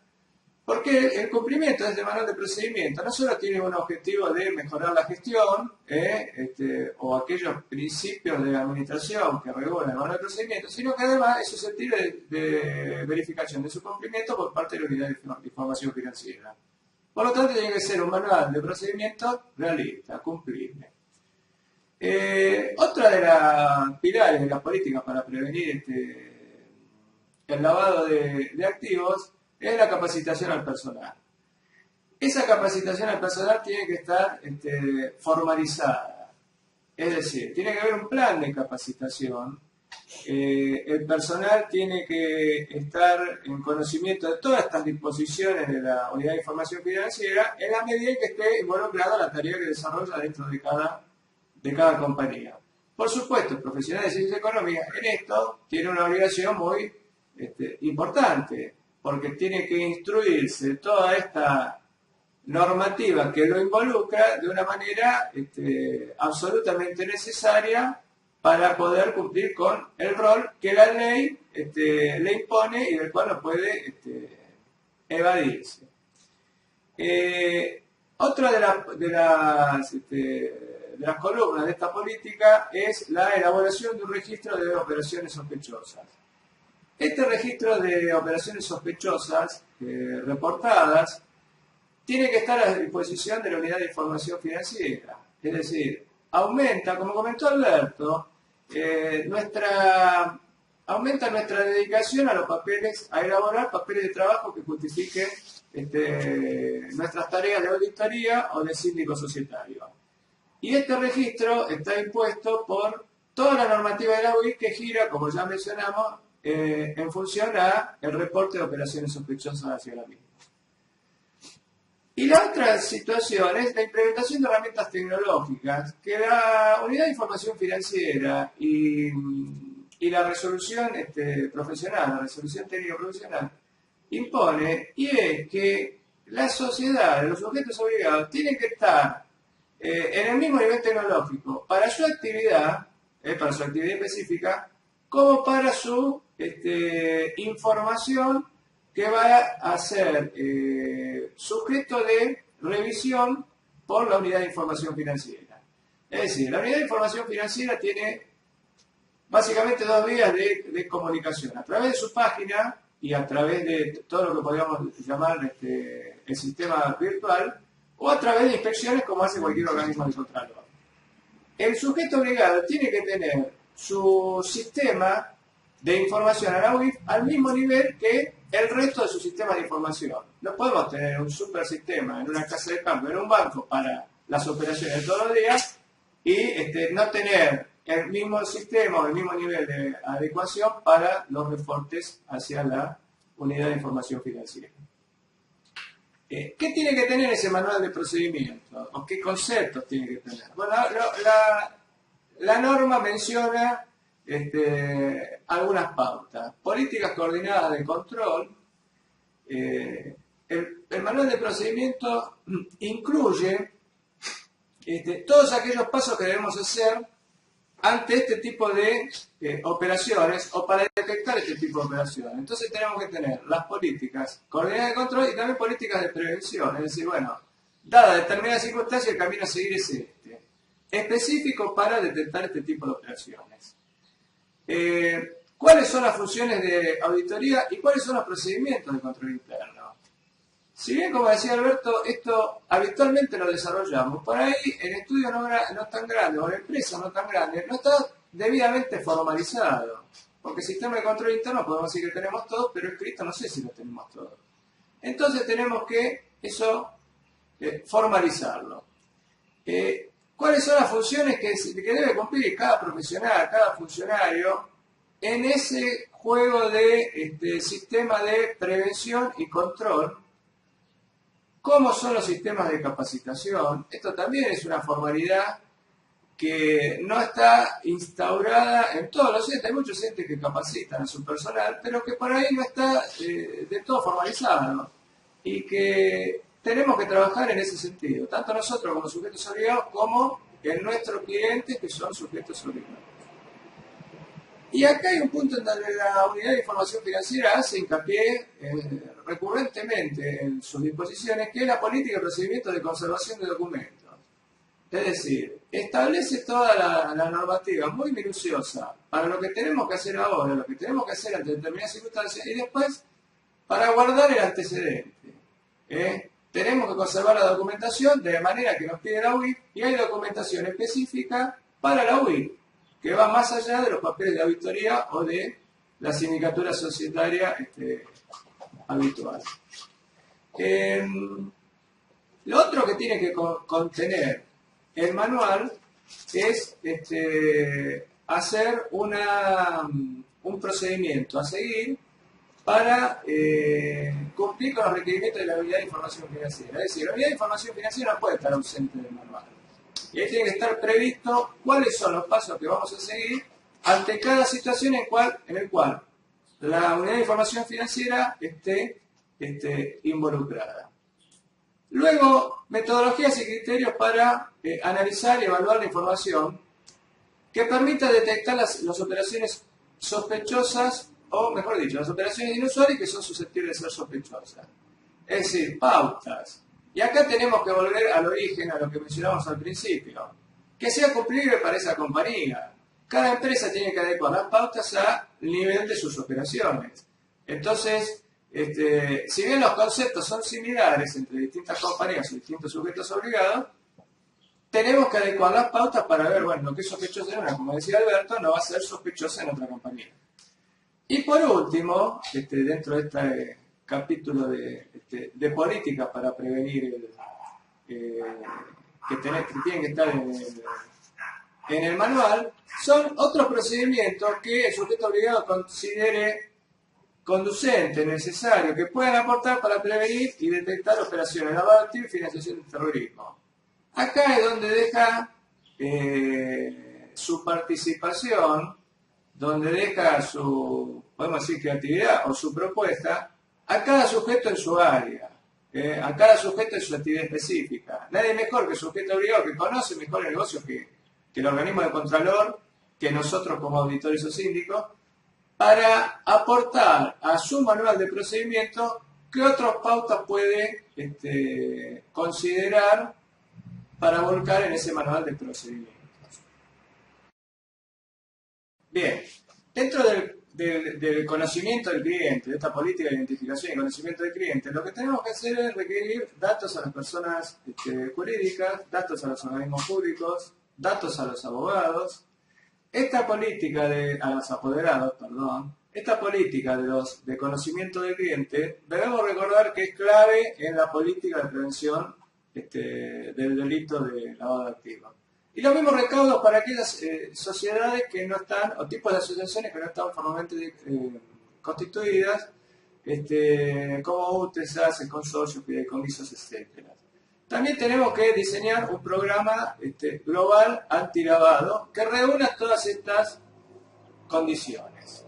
porque el cumplimiento de este manual de procedimiento no solo tiene un objetivo de mejorar la gestión o aquellos principios de administración que regulan el manual de procedimiento, sino que además es susceptible de verificación de su cumplimiento por parte de la unidad de información financiera. Por lo tanto, tiene que ser un manual de procedimiento realista, cumplible. Otra de las pilares de las políticas para prevenir el lavado de activos es la capacitación al personal. Esa capacitación al personal tiene que estar formalizada, es decir, tiene que haber un plan de capacitación. El personal tiene que estar en conocimiento de todas estas disposiciones de la Unidad de Información Financiera en la medida en que esté involucrado en la tarea que desarrolla dentro de cada compañía. Por supuesto, el profesional de ciencias económicas en esto tiene una obligación muy importante, porque tiene que instruirse de toda esta normativa que lo involucra de una manera absolutamente necesaria para poder cumplir con el rol que la ley le impone y del cual no puede evadirse. Otra de las columnas de esta política es la elaboración de un registro de operaciones sospechosas. Este registro de operaciones sospechosas reportadas tiene que estar a disposición de la Unidad de Información Financiera. Es decir, aumenta, como comentó Alberto, aumenta nuestra dedicación a los papeles, a elaborar papeles de trabajo que justifiquen nuestras tareas de auditoría o de síndico societario. Y este registro está impuesto por toda la normativa de la UIF que gira, como ya mencionamos, en función a el reporte de operaciones sospechosas hacia la misma. Y la otra situación es la implementación de herramientas tecnológicas que la Unidad de Información Financiera y la resolución profesional, la resolución técnica profesional, impone, y es que la sociedad, los sujetos obligados, tienen que estar en el mismo nivel tecnológico para su actividad específica, como para su información que va a ser sujeto de revisión por la Unidad de Información Financiera. Es decir, la Unidad de Información Financiera tiene básicamente dos vías de comunicación: a través de su página y a través de todo lo que podríamos llamar el sistema virtual, o a través de inspecciones como hace cualquier organismo de contralor. El sujeto obligado tiene que tener su sistema de información a la UIF al mismo nivel que el resto de su sistema de información. No podemos tener un super sistema en una casa de cambio, en un banco, para las operaciones de todos los días y no tener el mismo sistema o el mismo nivel de adecuación para los reportes hacia la Unidad de Información Financiera. ¿Qué tiene que tener ese manual de procedimientos? ¿O qué conceptos tiene que tener? Bueno, la norma menciona algunas pautas. Políticas coordinadas de control. El manual de procedimiento incluye todos aquellos pasos que debemos hacer ante este tipo de operaciones o para detectar este tipo de operaciones. Entonces tenemos que tener las políticas coordinadas de control y también políticas de prevención. Es decir, bueno, dada determinadas circunstancias, el camino a seguir es específico para detectar este tipo de operaciones. ¿Cuáles son las funciones de auditoría y cuáles son los procedimientos de control interno? Si bien, como decía Alberto, esto habitualmente lo desarrollamos, por ahí el estudio no tan grande o la empresa no tan grande no está debidamente formalizado. Porque el sistema de control interno podemos decir que tenemos todo, pero escrito no sé si lo tenemos todo. Entonces tenemos que eso formalizarlo. ¿Cuáles son las funciones que debe cumplir cada profesional, cada funcionario en ese juego de sistema de prevención y control? ¿Cómo son los sistemas de capacitación? Esto también es una formalidad que no está instaurada en todos los entes. Hay muchos entes que capacitan a su personal, pero que por ahí no está de todo formalizado, ¿no? Y que tenemos que trabajar en ese sentido, tanto nosotros como sujetos obligados, como en nuestros clientes que son sujetos obligados. Y acá hay un punto en donde la Unidad de Información Financiera hace hincapié recurrentemente en sus disposiciones, que es la política de procedimientos de conservación de documentos. Es decir, establece toda la normativa muy minuciosa para lo que tenemos que hacer ahora, lo que tenemos que hacer ante determinadas circunstancias, y después para guardar el antecedente. Tenemos que conservar la documentación de manera que nos pide la UIF, y hay documentación específica para la UIF, que va más allá de los papeles de auditoría o de la sindicatura societaria habitual. Lo otro que tiene que contener el manual es hacer un procedimiento a seguir para cumplir con los requerimientos de la Unidad de Información Financiera. Es decir, la Unidad de Información Financiera no puede estar ausente del manual. Y ahí tiene que estar previsto cuáles son los pasos que vamos a seguir ante cada situación en el cual la Unidad de Información Financiera esté involucrada. Luego, metodologías y criterios para analizar y evaluar la información que permita detectar las operaciones sospechosas, o mejor dicho, las operaciones inusuales que son susceptibles de ser sospechosas. Es decir, pautas. Y acá tenemos que volver al origen, a lo que mencionamos al principio. Que sea cumplible para esa compañía. Cada empresa tiene que adecuar las pautas al nivel de sus operaciones. Entonces, si bien los conceptos son similares entre distintas compañías y distintos sujetos obligados, tenemos que adecuar las pautas para ver, bueno, lo que es sospechoso en una, como decía Alberto, no va a ser sospechoso en otra compañía. Y por último, dentro de este capítulo de política para prevenir que tienen que estar en el manual, son otros procedimientos que el sujeto obligado considere conducente, necesario, que puedan aportar para prevenir y detectar operaciones de lavado de activos y financiación del terrorismo. Acá es donde deja su participación, donde deja su, podemos decir, creatividad o su propuesta a cada sujeto en su área, a cada sujeto en su actividad específica. Nadie mejor que el sujeto obligado, que conoce mejor el negocio que el organismo de contralor, que nosotros como auditores o síndicos, para aportar a su manual de procedimiento qué otras pautas puede considerar para volcar en ese manual de procedimientos. Bien, dentro del conocimiento del cliente, de esta política de identificación y conocimiento del cliente, lo que tenemos que hacer es requerir datos a las personas jurídicas, datos a los organismos públicos, datos a los abogados. Esta política a los apoderados, perdón, esta política de conocimiento del cliente, debemos recordar que es clave en la política de prevención del delito de lavado de activos. Y los mismos recaudos para aquellas sociedades que no están, o tipos de asociaciones que no están formalmente constituidas, como UTES, ACE, consorcios, fideicomisos, etc. También tenemos que diseñar un programa global antilavado que reúna todas estas condiciones.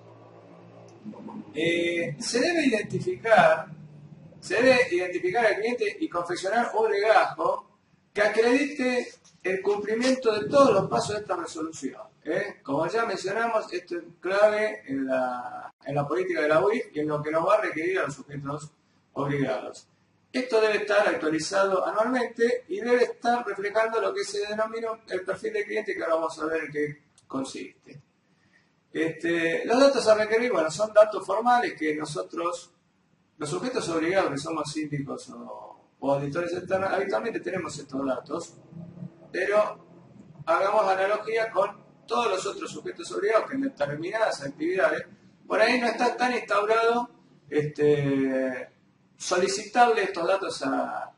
Se debe identificar al cliente y confeccionar un legajo que acredite el cumplimiento de todos los pasos de esta resolución. Como ya mencionamos, esto es clave en la política de la UIF y en lo que nos va a requerir a los sujetos obligados. Esto debe estar actualizado anualmente y debe estar reflejando lo que se denomina el perfil del cliente, que ahora vamos a ver en qué consiste. Los datos a requerir, bueno, son datos formales que nosotros, los sujetos obligados que somos síndicos o auditores externos, habitualmente tenemos estos datos, pero hagamos analogía con todos los otros sujetos obligados que en determinadas actividades, por ahí no está tan instaurado solicitarle estos datos a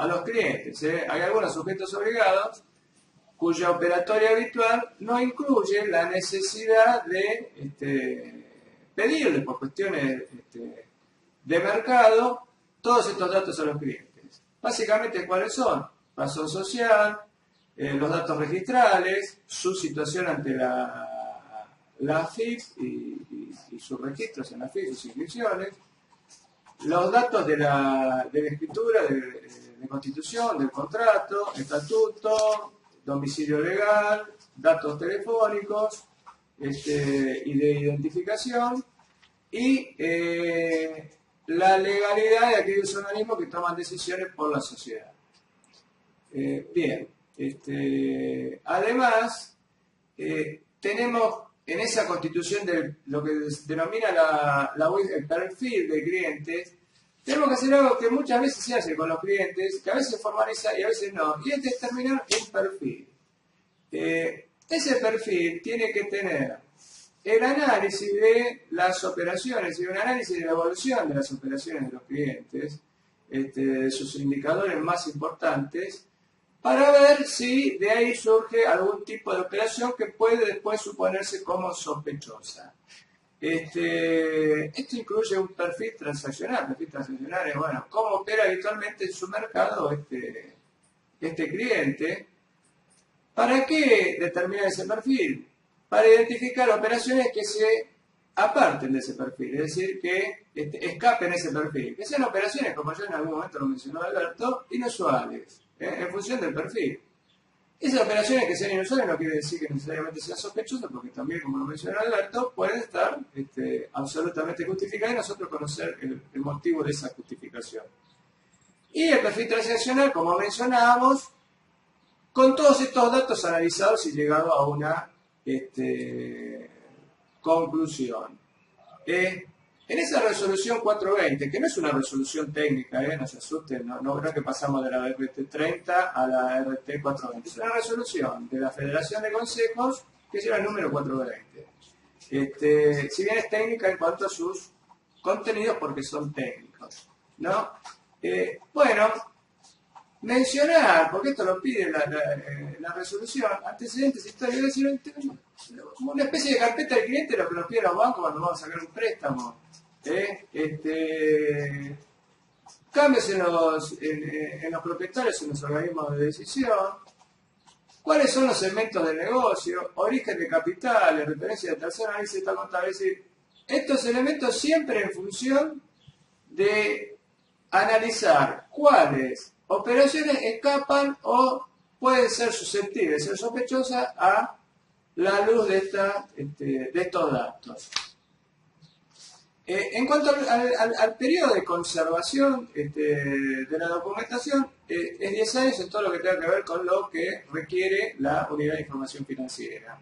los clientes. Hay algunos sujetos obligados cuya operatoria habitual no incluye la necesidad de pedirle por cuestiones de mercado todos estos datos a los clientes. Básicamente, ¿cuáles son? Razón social, los datos registrales, su situación ante la AFIP y sus registros en la AFIP, sus inscripciones, los datos de la escritura, de constitución, del contrato, estatuto, domicilio legal, datos telefónicos y de identificación, y la legalidad de aquellos organismos que toman decisiones por la sociedad. Bien, además, tenemos en esa constitución de lo que denomina el perfil de clientes, tenemos que hacer algo que muchas veces se hace con los clientes, que a veces se formaliza y a veces no, y es determinar un perfil. Ese perfil tiene que tener el análisis de las operaciones y un análisis de la evolución de las operaciones de los clientes, de sus indicadores más importantes, para ver si de ahí surge algún tipo de operación que puede después suponerse como sospechosa. Esto incluye un perfil transaccional. Perfil transaccional es, bueno, cómo opera habitualmente en su mercado este cliente. ¿Para qué determinar ese perfil? Para identificar operaciones que se aparten de ese perfil, es decir, que escapen ese perfil. Que sean operaciones, como yo en algún momento lo mencionó Alberto, inusuales, en función del perfil. Esas operaciones que sean inusuales no quiere decir que necesariamente sean sospechosas, porque también, como lo mencionó Alberto, pueden estar absolutamente justificadas y nosotros conocer el motivo de esa justificación. Y el perfil transaccional, como mencionábamos, con todos estos datos analizados y llegado a una conclusión. En esa resolución 420, que no es una resolución técnica, no se asusten, no creo que pasamos de la RT 30 a la RT 420, es una resolución de la Federación de Consejos que lleva el número 420. Si bien es técnica en cuanto a sus contenidos, porque son técnicos, ¿no? Bueno, mencionar, porque esto lo pide la resolución, antecedentes históricos, una especie de carpeta del cliente, lo que nos piden los bancos cuando vamos a sacar un préstamo. Cambios en los propietarios, en los organismos de decisión, cuáles son los segmentos del negocio, origen de capital, referencia de tercero, análisis de contable. Es decir, estos elementos siempre en función de analizar cuáles operaciones escapan o pueden ser susceptibles, ser sospechosas a la luz de estos datos. En cuanto al periodo de conservación de la documentación, es 10 años en todo lo que tenga que ver con lo que requiere la unidad de información financiera.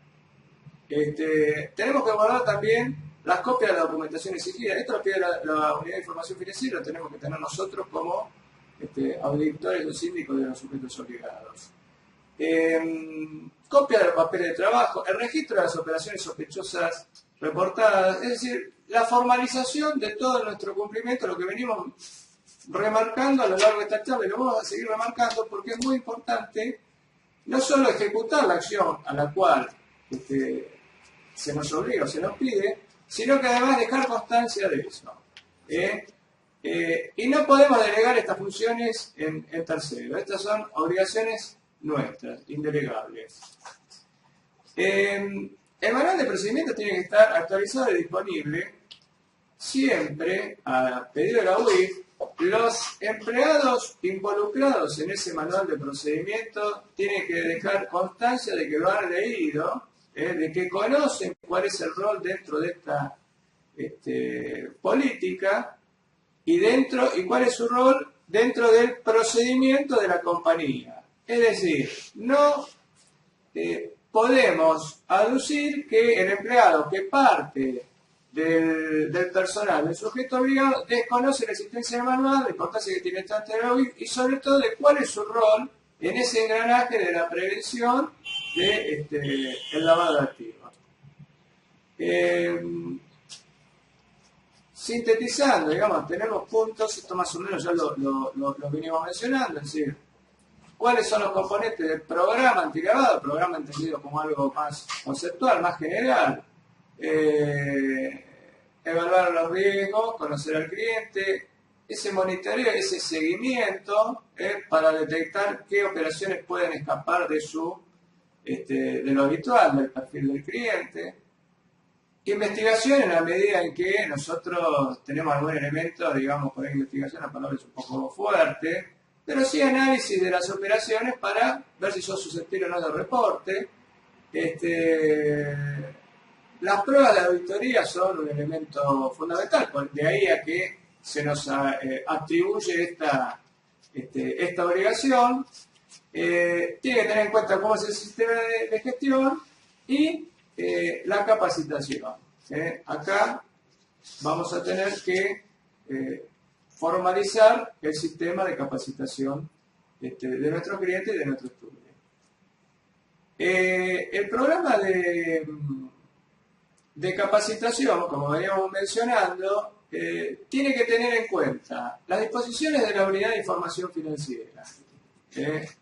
Tenemos que guardar también las copias de la documentación exigida. Esto lo pide la unidad de información financiera, lo tenemos que tener nosotros como auditores o síndicos de los sujetos obligados. Copia de los papeles de trabajo, el registro de las operaciones sospechosas reportadas, es decir, la formalización de todo nuestro cumplimiento, lo que venimos remarcando a lo largo de esta charla, y lo vamos a seguir remarcando porque es muy importante no solo ejecutar la acción a la cual se nos obliga o se nos pide, sino que además dejar constancia de eso. Y no podemos delegar estas funciones en terceros. Estas son obligaciones nuestras, indelegables. El manual de procedimiento tiene que estar actualizado y disponible siempre a pedido de la UIF. Los empleados involucrados en ese manual de procedimiento tienen que dejar constancia de que lo han leído, de que conocen cuál es el rol dentro de esta política y cuál es su rol dentro del procedimiento de la compañía. Es decir, no podemos aducir que el empleado que parte del personal, del sujeto obligado, desconoce la existencia del manual, la importancia que tiene esta ante la UIF y sobre todo de cuál es su rol en ese engranaje de la prevención del lavado de activos. Sintetizando, digamos, tenemos puntos, esto más o menos ya lo venimos mencionando, es decir, cuáles son los componentes del programa antilavado, programa entendido como algo más conceptual, más general, evaluar los riesgos, conocer al cliente, ese monitoreo, ese seguimiento para detectar qué operaciones pueden escapar de lo habitual, del perfil del cliente. Investigación en la medida en que nosotros tenemos algún elemento, digamos, por ahí investigación, la palabra es un poco fuerte, pero sí análisis de las operaciones para ver si son susceptibles o no de reporte. Las pruebas de auditoría son un elemento fundamental, de ahí a que se nos atribuye esta obligación. Tiene que tener en cuenta cómo es el sistema de gestión y la capacitación. Acá vamos a tener que formalizar el sistema de capacitación de nuestro cliente y de nuestro estudio. El programa de capacitación, como veníamos mencionando, tiene que tener en cuenta las disposiciones de la Unidad de Información Financiera,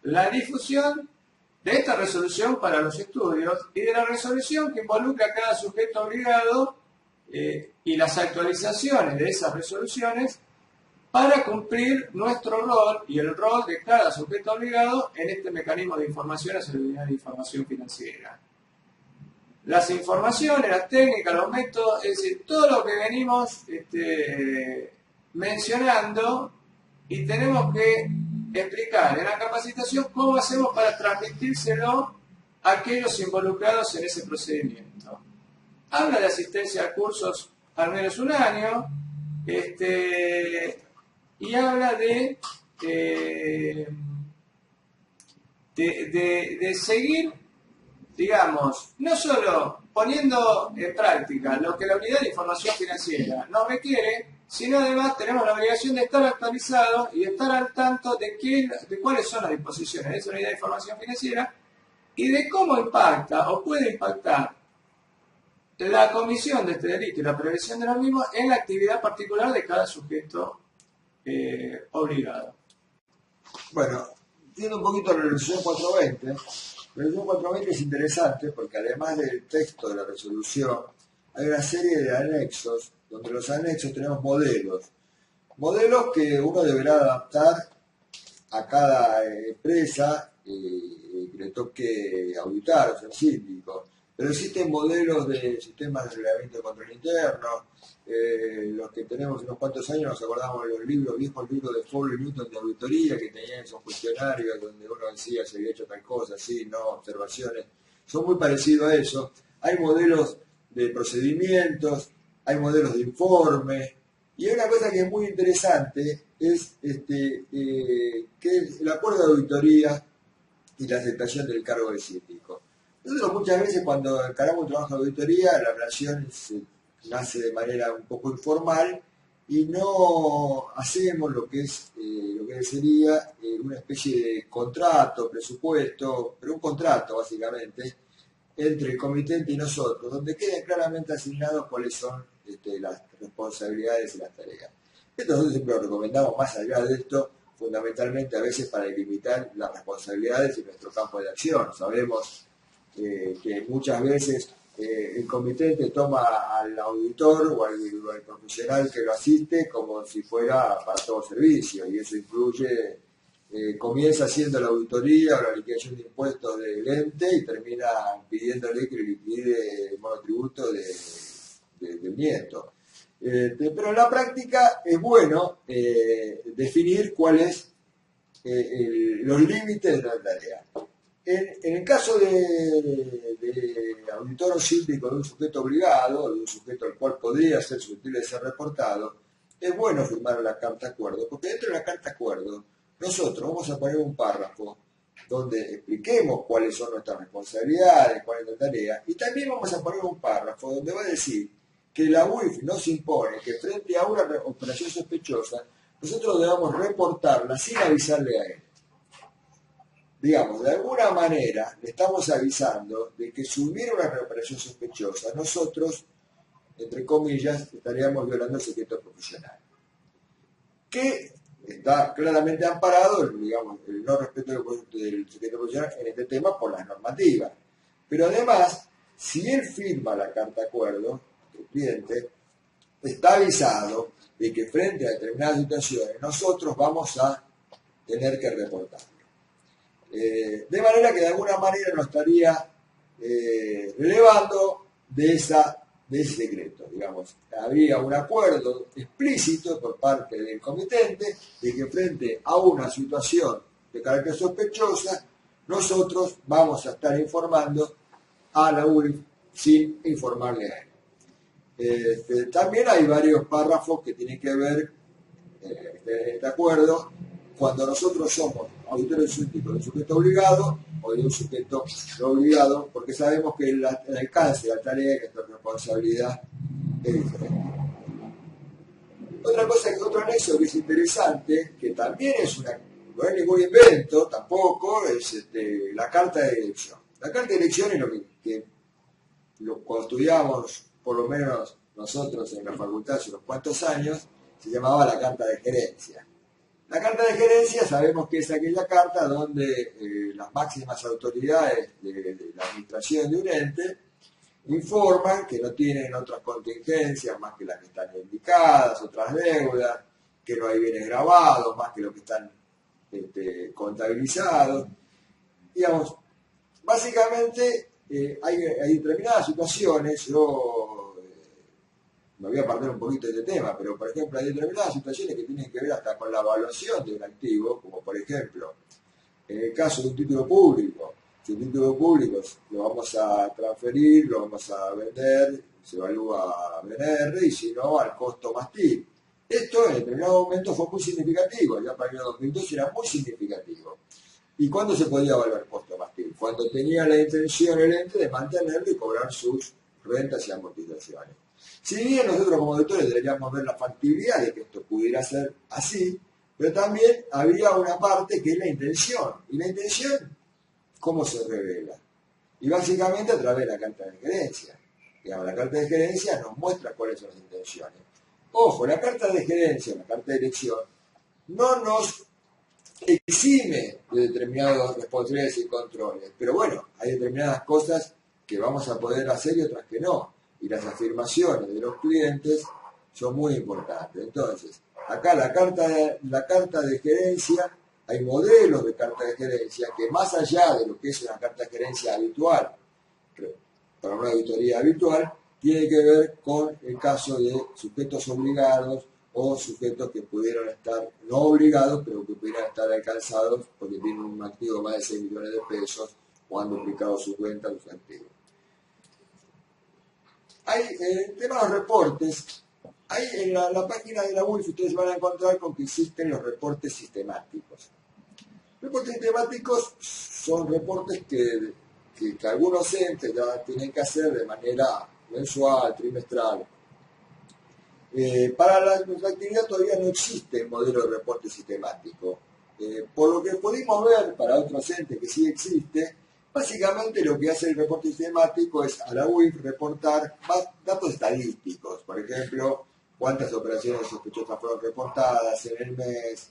la difusión de esta resolución para los estudios y de la resolución que involucra a cada sujeto obligado y las actualizaciones de esas resoluciones para cumplir nuestro rol y el rol de cada sujeto obligado en este mecanismo de información hacia la Unidad de Información Financiera. Las informaciones, las técnicas, los métodos, es decir, todo lo que venimos mencionando, y tenemos que explicar en la capacitación cómo hacemos para transmitírselo a aquellos involucrados en ese procedimiento. Habla de asistencia a cursos al menos un año, y habla de seguir, digamos, no solo poniendo en práctica lo que la Unidad de Información Financiera nos requiere, sino además tenemos la obligación de estar actualizados y estar al tanto de cuáles son las disposiciones de esa Unidad de Información Financiera y de cómo impacta o puede impactar la comisión de este delito y la prevención de los mismos en la actividad particular de cada sujeto obligado. Bueno, viendo un poquito la resolución 420, la resolución 420 es interesante porque además del texto de la resolución hay una serie de anexos, donde los anexos tenemos modelos que uno deberá adaptar a cada empresa que le toque auditar o ser síndico. Pero existen modelos de sistemas de reglamento de control interno, los que tenemos unos cuantos años nos acordamos de los viejos libros de Fowler y Newton de auditoría que tenían esos cuestionarios donde uno decía si había hecho tal cosa, sí, no, observaciones. Son muy parecidos a eso. Hay modelos de procedimientos, hay modelos de informe, y hay una cosa que es muy interesante, es que es el acuerdo de auditoría y la aceptación del cargo de síndico. Nosotros muchas veces cuando encaramos un trabajo de auditoría, la relación nace de manera un poco informal y no hacemos lo que sería una especie de contrato, presupuesto, pero un contrato básicamente, entre el comitente y nosotros, donde queden claramente asignados cuáles son las responsabilidades y las tareas. Esto nosotros siempre lo recomendamos más allá de esto, fundamentalmente a veces para delimitar las responsabilidades y nuestro campo de acción. Sabemos que muchas veces el comitente toma al auditor o al profesional que lo asiste como si fuera para todo servicio, y eso incluye, comienza haciendo la auditoría o la liquidación de impuestos del ente y termina pidiéndole que le liquide el monotributo del nieto. Pero en la práctica es bueno definir cuáles los límites de la tarea. En el caso de auditor o síndico de un sujeto obligado, de un sujeto al cual podría ser susceptible de ser reportado, es bueno firmar la carta acuerdo, porque dentro de la carta acuerdo nosotros vamos a poner un párrafo donde expliquemos cuáles son nuestras responsabilidades, cuál es la tarea, y también vamos a poner un párrafo donde va a decir que la UIF nos impone que frente a una operación sospechosa nosotros debamos reportarla sin avisarle a él. Digamos, de alguna manera le estamos avisando de que si hubiera una operación sospechosa, nosotros, entre comillas, estaríamos violando el secreto profesional. ¿Qué está claramente amparado, digamos, el no respeto del sujeto profesional en este tema por las normativas. Pero además, si él firma la carta de acuerdo, el cliente está avisado de que frente a determinadas situaciones nosotros vamos a tener que reportarlo. De manera que de alguna manera nos estaría relevando de ese decreto, digamos. Había un acuerdo explícito por parte del comitente de que frente a una situación de carácter sospechosa, nosotros vamos a estar informando a la UIF sin informarle a él. También hay varios párrafos que tienen que ver en este acuerdo cuando nosotros somos auditores súbditos de un sujeto obligado o de un sujeto no obligado, porque sabemos que el alcance de la tarea y nuestra responsabilidad es diferente. Otra cosa, otro anexo que es interesante, que también no es ningún invento tampoco, es la carta de elección. La carta de elección es lo que cuando estudiamos, por lo menos nosotros en la facultad hace unos cuantos años, se llamaba la carta de gerencia. La carta de gerencia sabemos que es aquella carta donde las máximas autoridades de la administración de un ente informan que no tienen otras contingencias más que las que están indicadas, otras deudas, que no hay bienes grabados más que los que están contabilizados. Digamos, básicamente hay determinadas situaciones, yo me voy a apartar un poquito de este tema, pero por ejemplo hay determinadas situaciones que tienen que ver hasta con la evaluación de un activo, como por ejemplo, en el caso de un título público, si un título público lo vamos a transferir, lo vamos a vender, se evalúa a BNR y si no al costo más TIR. Esto en determinado momento fue muy significativo, ya para el año 2002 era muy significativo. ¿Y cuándo se podía evaluar costo más TIR? Cuando tenía la intención el ente de mantenerlo y cobrar sus rentas y amortizaciones. Si bien nosotros como auditores deberíamos ver la factibilidad de que esto pudiera ser así, pero también había una parte que es la intención. Y la intención, ¿cómo se revela? Y básicamente a través de la carta de gerencia. Digamos, la carta de gerencia nos muestra cuáles son las intenciones. Ojo, la carta de gerencia, la carta de elección, no nos exime de determinadas responsabilidades y controles. Pero bueno, hay determinadas cosas que vamos a poder hacer y otras que no. Y las afirmaciones de los clientes son muy importantes. Entonces, acá la carta de gerencia, hay modelos de carta de gerencia que más allá de lo que es una carta de gerencia habitual, para una auditoría habitual, tiene que ver con el caso de sujetos obligados o sujetos que pudieran estar no obligados, pero que pudieran estar alcanzados porque tienen un activo de más de 6 millones de pesos o han duplicado su cuenta o sus activos. El tema de los reportes, en la página de la UIF ustedes van a encontrar con que existen los reportes sistemáticos. Reportes sistemáticos son reportes que algunos entes ya tienen que hacer de manera mensual, trimestral. Para nuestra actividad todavía no existe el modelo de reporte sistemático. Por lo que pudimos ver para otros entes que sí existe, básicamente lo que hace el reporte sistemático es a la UIF reportar datos estadísticos, por ejemplo, cuántas operaciones sospechosas fueron reportadas en el mes,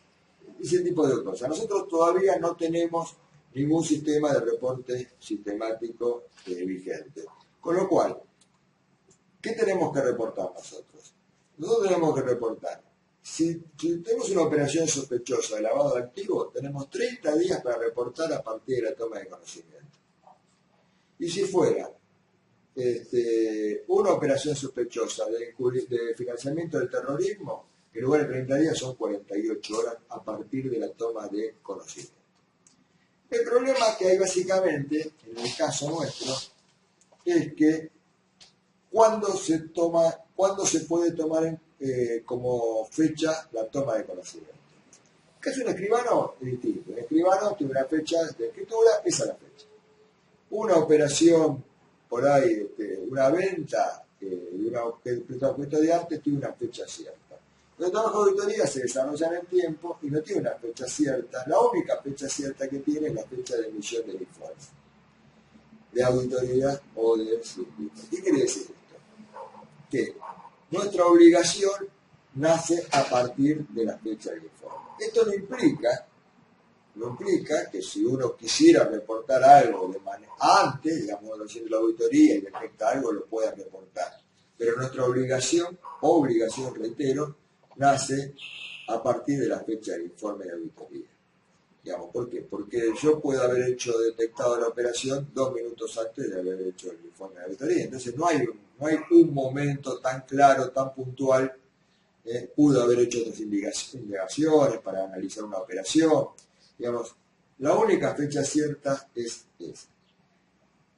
ese tipo de cosas. Nosotros todavía no tenemos ningún sistema de reporte sistemático vigente. Con lo cual, ¿qué tenemos que reportar nosotros? Nosotros tenemos que reportar. Si tenemos una operación sospechosa de lavado de activos, tenemos 30 días para reportar a partir de la toma de conocimiento. Y si fuera una operación sospechosa de financiamiento del terrorismo, en lugar de 30 días son 48 horas a partir de la toma de conocimiento. El problema que hay básicamente, en el caso nuestro, es que cuando se puede tomar como fecha la toma de conocimiento. En el caso de un escribano es distinto. Un escribano tiene una fecha de escritura, esa es la fecha. Una operación por ahí, una venta de un objeto de arte tiene una fecha cierta. Los trabajos de auditoría se desarrollan en tiempo y no tiene una fecha cierta. La única fecha cierta que tiene es la fecha de emisión del informe de auditoría o de circuito. ¿Qué quiere decir esto? Que nuestra obligación nace a partir de la fecha del informe. Esto no implica que si uno quisiera reportar algo de manera antes, digamos, haciendo la auditoría y detecta algo, lo pueda reportar. Pero nuestra obligación, reitero, nace a partir de la fecha del informe de auditoría. Digamos, ¿por qué? Porque yo puedo haber detectado la operación 2 minutos antes de haber hecho el informe de auditoría. Entonces no hay un momento tan claro, tan puntual. Pudo haber hecho otras indagaciones para analizar una operación. Digamos, la única fecha cierta es esa.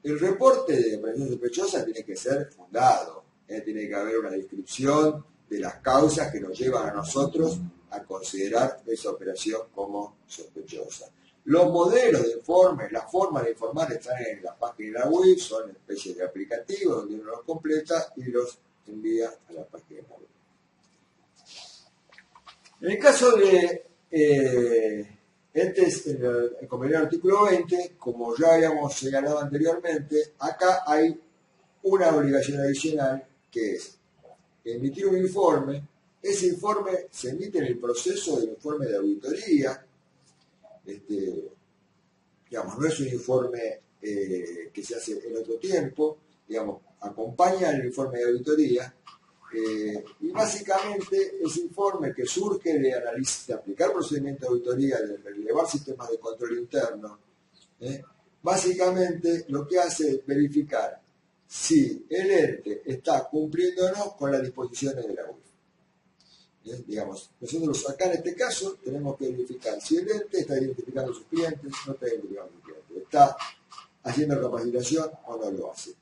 El reporte de operación sospechosa tiene que ser fundado. Tiene que haber una descripción de las causas que nos llevan a nosotros a considerar esa operación como sospechosa. Los modelos de informe, las formas de informar están en la página de la web, son especies de aplicativos donde uno los completa y los envía a la página de la web. En el caso de como en el artículo 20, como ya habíamos señalado anteriormente, acá hay una obligación adicional que es emitir un informe. Ese informe se emite en el proceso del informe de auditoría. Digamos, no es un informe que se hace en otro tiempo, digamos, acompaña el informe de auditoría. Y básicamente ese informe que surge de aplicar procedimientos de auditoría, de relevar sistemas de control interno, básicamente lo que hace es verificar si el ente está cumpliendo o no con las disposiciones de la UIF. Digamos, nosotros acá en este caso tenemos que verificar si el ente está identificando a sus clientes, no está identificando a sus clientes, está haciendo capacitación o no lo hace.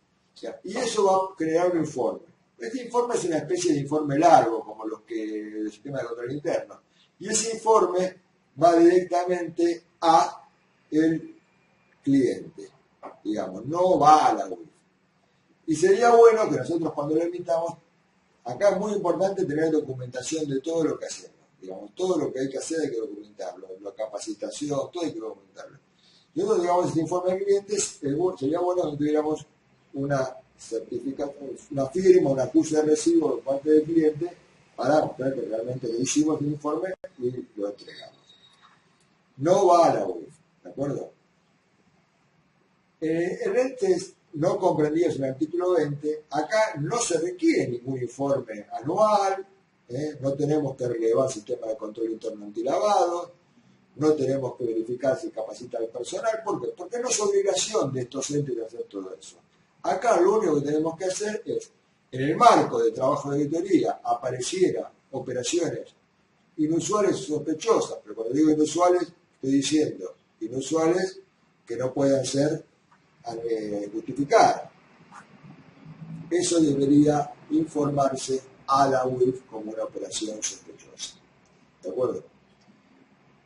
Y eso va a crear un informe. Este informe es una especie de informe largo, como los del sistema de control interno. Y ese informe va directamente a el cliente, digamos, no va a la UIF. Y sería bueno que nosotros cuando lo emitamos, acá es muy importante tener documentación de todo lo que hacemos. Digamos, todo lo que hay que hacer hay que documentarlo, la capacitación, todo hay que documentarlo. Nosotros, digamos, este informe de clientes, sería bueno que tuviéramos una certificación, una firma, un acuse de recibo por parte del cliente para mostrar que realmente le hicimos el informe y lo entregamos. No va a la UIF, ¿de acuerdo? El ente no comprendido en el artículo 20, acá no se requiere ningún informe anual, no tenemos que relevar sistema de control interno antilavado, no tenemos que verificar si capacita al personal. ¿Por qué? Porque no es obligación de estos entes de hacer todo eso. Acá lo único que tenemos que hacer es, en el marco de trabajo de auditoría, apareciera operaciones inusuales o sospechosas, pero cuando digo inusuales, estoy diciendo inusuales que no puedan ser justificadas. Eso debería informarse a la UIF como una operación sospechosa. ¿De acuerdo?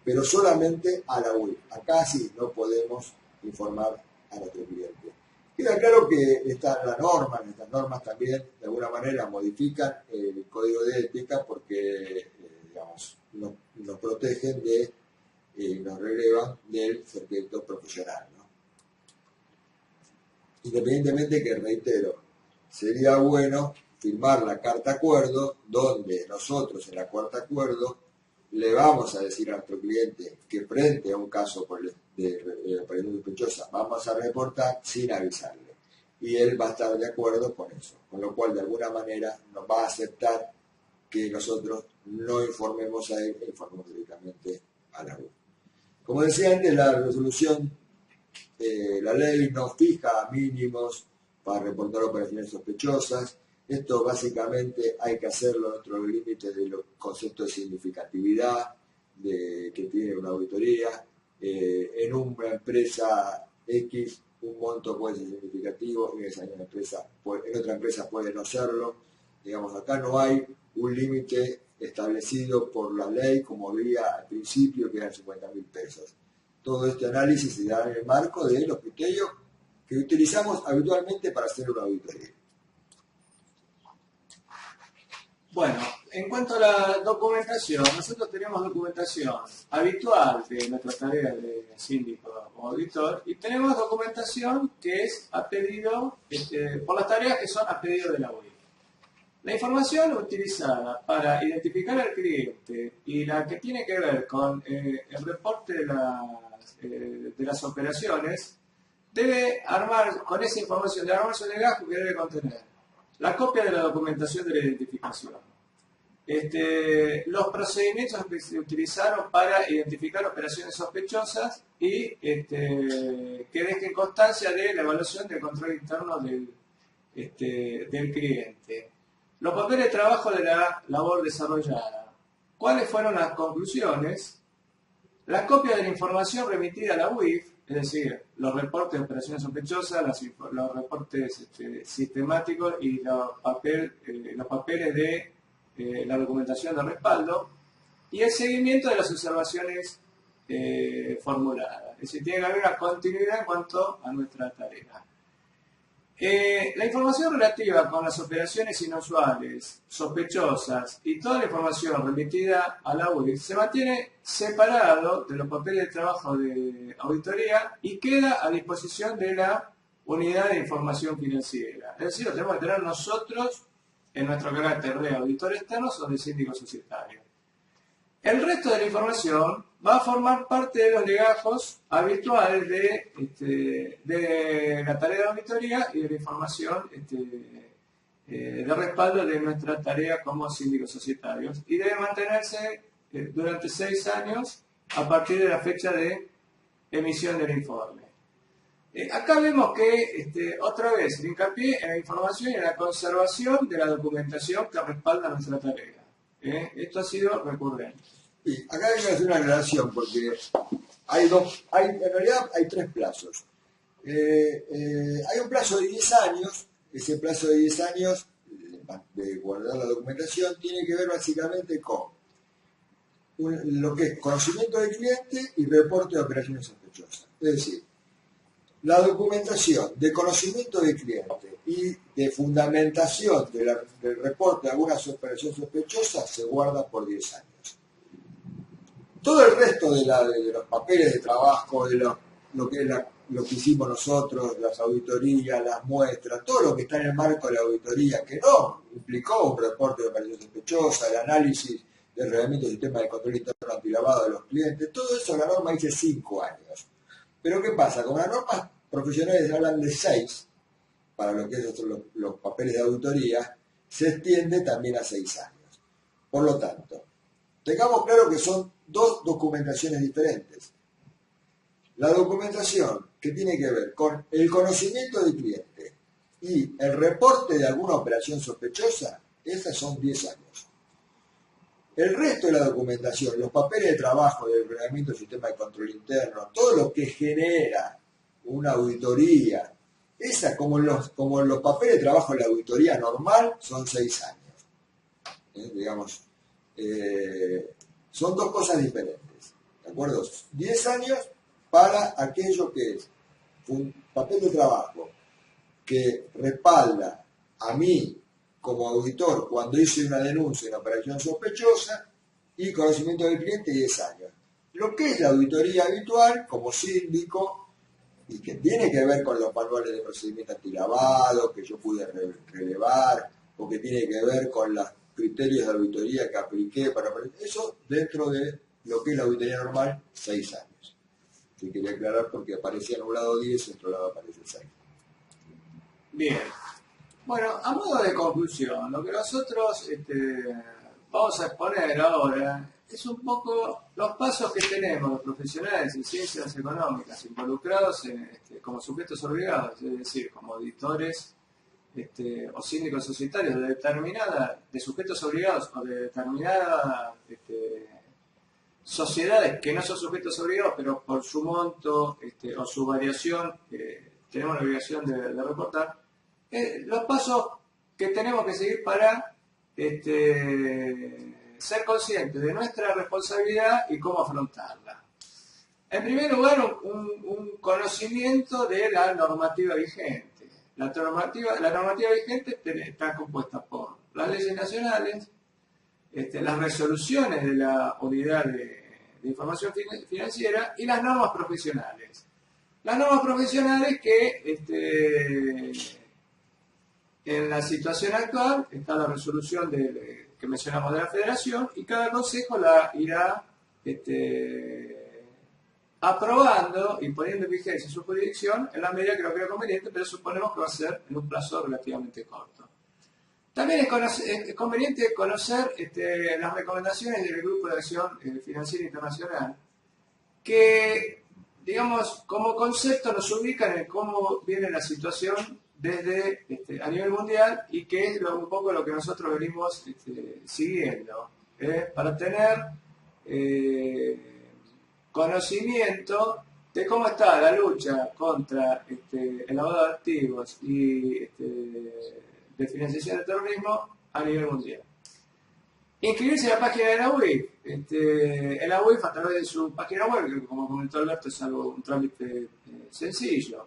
Pero solamente a la UIF. Acá sí no podemos informar a nuestro cliente. Queda claro que estas normas también de alguna manera modifican el código de ética porque digamos, nos protegen nos relevan del secreto profesional, ¿no? Independientemente que, reitero, sería bueno firmar la carta acuerdo donde nosotros en la carta acuerdo le vamos a decir a nuestro cliente que frente a un caso de operación sospechosa vamos a reportar sin avisarle. Y él va a estar de acuerdo con eso. Con lo cual, de alguna manera, nos va a aceptar que nosotros no informemos a él, informemos directamente a la UIF. Como decía antes, la resolución, la ley nos fija mínimos para reportar operaciones sospechosas. Esto básicamente hay que hacerlo dentro del límite de los conceptos de significatividad que tiene una auditoría. En una empresa X un monto puede ser significativo, en otra empresa puede no serlo. Digamos, acá no hay un límite establecido por la ley como había al principio, que eran 50.000 pesos. Todo este análisis se da en el marco de los criterios que utilizamos habitualmente para hacer una auditoría. Bueno, en cuanto a la documentación, nosotros tenemos documentación habitual de nuestra tarea de síndico o auditor y tenemos documentación que es a pedido, por las tareas que son a pedido de la UIF. La información utilizada para identificar al cliente y la que tiene que ver con el reporte de las operaciones debe armar, con esa información, debe armarse un legajo que debe contener la copia de la documentación de la identificación, los procedimientos que se utilizaron para identificar operaciones sospechosas y que dejen constancia de la evaluación del control interno del cliente. Los papeles de trabajo de la labor desarrollada. ¿Cuáles fueron las conclusiones? La copia de la información remitida a la UIF, es decir, los reportes de operaciones sospechosas, los reportes sistemáticos y los papeles de la documentación de respaldo, y el seguimiento de las observaciones formuladas. Es decir, tiene que haber una continuidad en cuanto a nuestra tarea. La información relativa con las operaciones inusuales, sospechosas y toda la información remitida a la UIF se mantiene separado de los papeles de trabajo de auditoría y queda a disposición de la unidad de información financiera. Es decir, lo tenemos que tener nosotros en nuestro carácter de auditor externos o de síndico societario. El resto de la información va a formar parte de los legajos habituales de la tarea de auditoría y de la información de respaldo de nuestra tarea como síndicos societarios, y debe mantenerse durante 6 años a partir de la fecha de emisión del informe. Acá vemos que, otra vez, el hincapié en la información y en la conservación de la documentación que respalda nuestra tarea. Esto ha sido recurrente. Sí, acá hay que hacer una aclaración porque en realidad hay 3 plazos. Hay un plazo de 10 años, ese plazo de 10 años de guardar la documentación tiene que ver básicamente con lo que es conocimiento del cliente y reporte de operaciones sospechosas. Es decir, la documentación de conocimiento del cliente y de fundamentación del reporte de alguna operación sospechosa se guarda por 10 años. Todo el resto de los papeles de trabajo, de lo que hicimos nosotros, las auditorías, las muestras, todo lo que está en el marco de la auditoría, que no implicó un reporte de operación sospechosa, el análisis del reglamento del sistema de control interno antilavado de los clientes, todo eso la norma dice 5 años. Pero ¿qué pasa? Como las normas profesionales hablan de 6, para lo que son los papeles de auditoría, se extiende también a 6 años. Por lo tanto, tengamos claro que son 2 documentaciones diferentes. La documentación que tiene que ver con el conocimiento del cliente y el reporte de alguna operación sospechosa, esas son 10 años. El resto de la documentación, los papeles de trabajo del reglamento del sistema de control interno, todo lo que genera una auditoría, esa como los papeles de trabajo de la auditoría normal, son 6 años. Digamos, son 2 cosas diferentes, ¿de acuerdo? 10 años para aquello que es un papel de trabajo que respalda a mí como auditor cuando hice una denuncia en una operación sospechosa, y conocimiento del cliente 10 años. Lo que es la auditoría habitual como síndico y que tiene que ver con los manuales de procedimiento antilavado que yo pude relevar, o que tiene que ver con los criterios de auditoría que apliqué para eso, dentro de lo que es la auditoría normal, 6 años. Que quería aclarar porque aparecía en un lado 10 y en otro lado aparece 6. Bien. Bueno, a modo de conclusión, lo que nosotros vamos a exponer ahora es un poco los pasos que tenemos los profesionales en ciencias económicas involucrados como sujetos obligados, es decir, como auditores o síndicos societarios de sujetos obligados o de determinadas sociedades que no son sujetos obligados, pero por su monto o su variación tenemos la obligación de reportar. Los pasos que tenemos que seguir para ser conscientes de nuestra responsabilidad y cómo afrontarla. En primer lugar, un conocimiento de la normativa vigente. La normativa vigente está compuesta por las leyes nacionales, las resoluciones de la unidad de información financiera y las normas profesionales. Las normas profesionales que en la situación actual está la resolución que mencionamos de la Federación y cada consejo la irá aprobando y poniendo en vigencia su jurisdicción en la medida que lo crea conveniente, pero suponemos que va a ser en un plazo relativamente corto. También es conveniente conocer las recomendaciones del Grupo de Acción Financiera Internacional, que, digamos, como concepto nos ubican en cómo viene la situación desde a nivel mundial y que es un poco lo que nosotros venimos siguiendo, para tener conocimiento de cómo está la lucha contra el lavado de activos y de financiación del terrorismo a nivel mundial. Inscribirse en la página de la UIF. En la UIF, a través de su página web, que como comentó Alberto es algo, un trámite sencillo.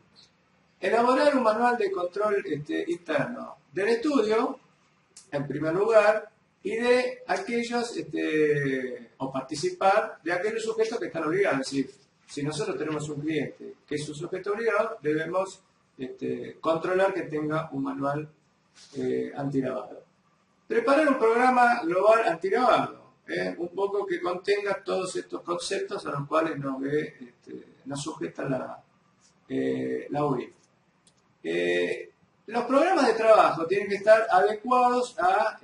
Elaborar un manual de control interno del estudio, en primer lugar, y de aquellos, o participar de aquellos sujetos que están obligados. Es decir, si nosotros tenemos un cliente que es un sujeto obligado, debemos controlar que tenga un manual antilavado. Preparar un programa global antilavado, un poco que contenga todos estos conceptos a los cuales nos sujeta la UIF. Los programas de trabajo tienen que estar adecuados a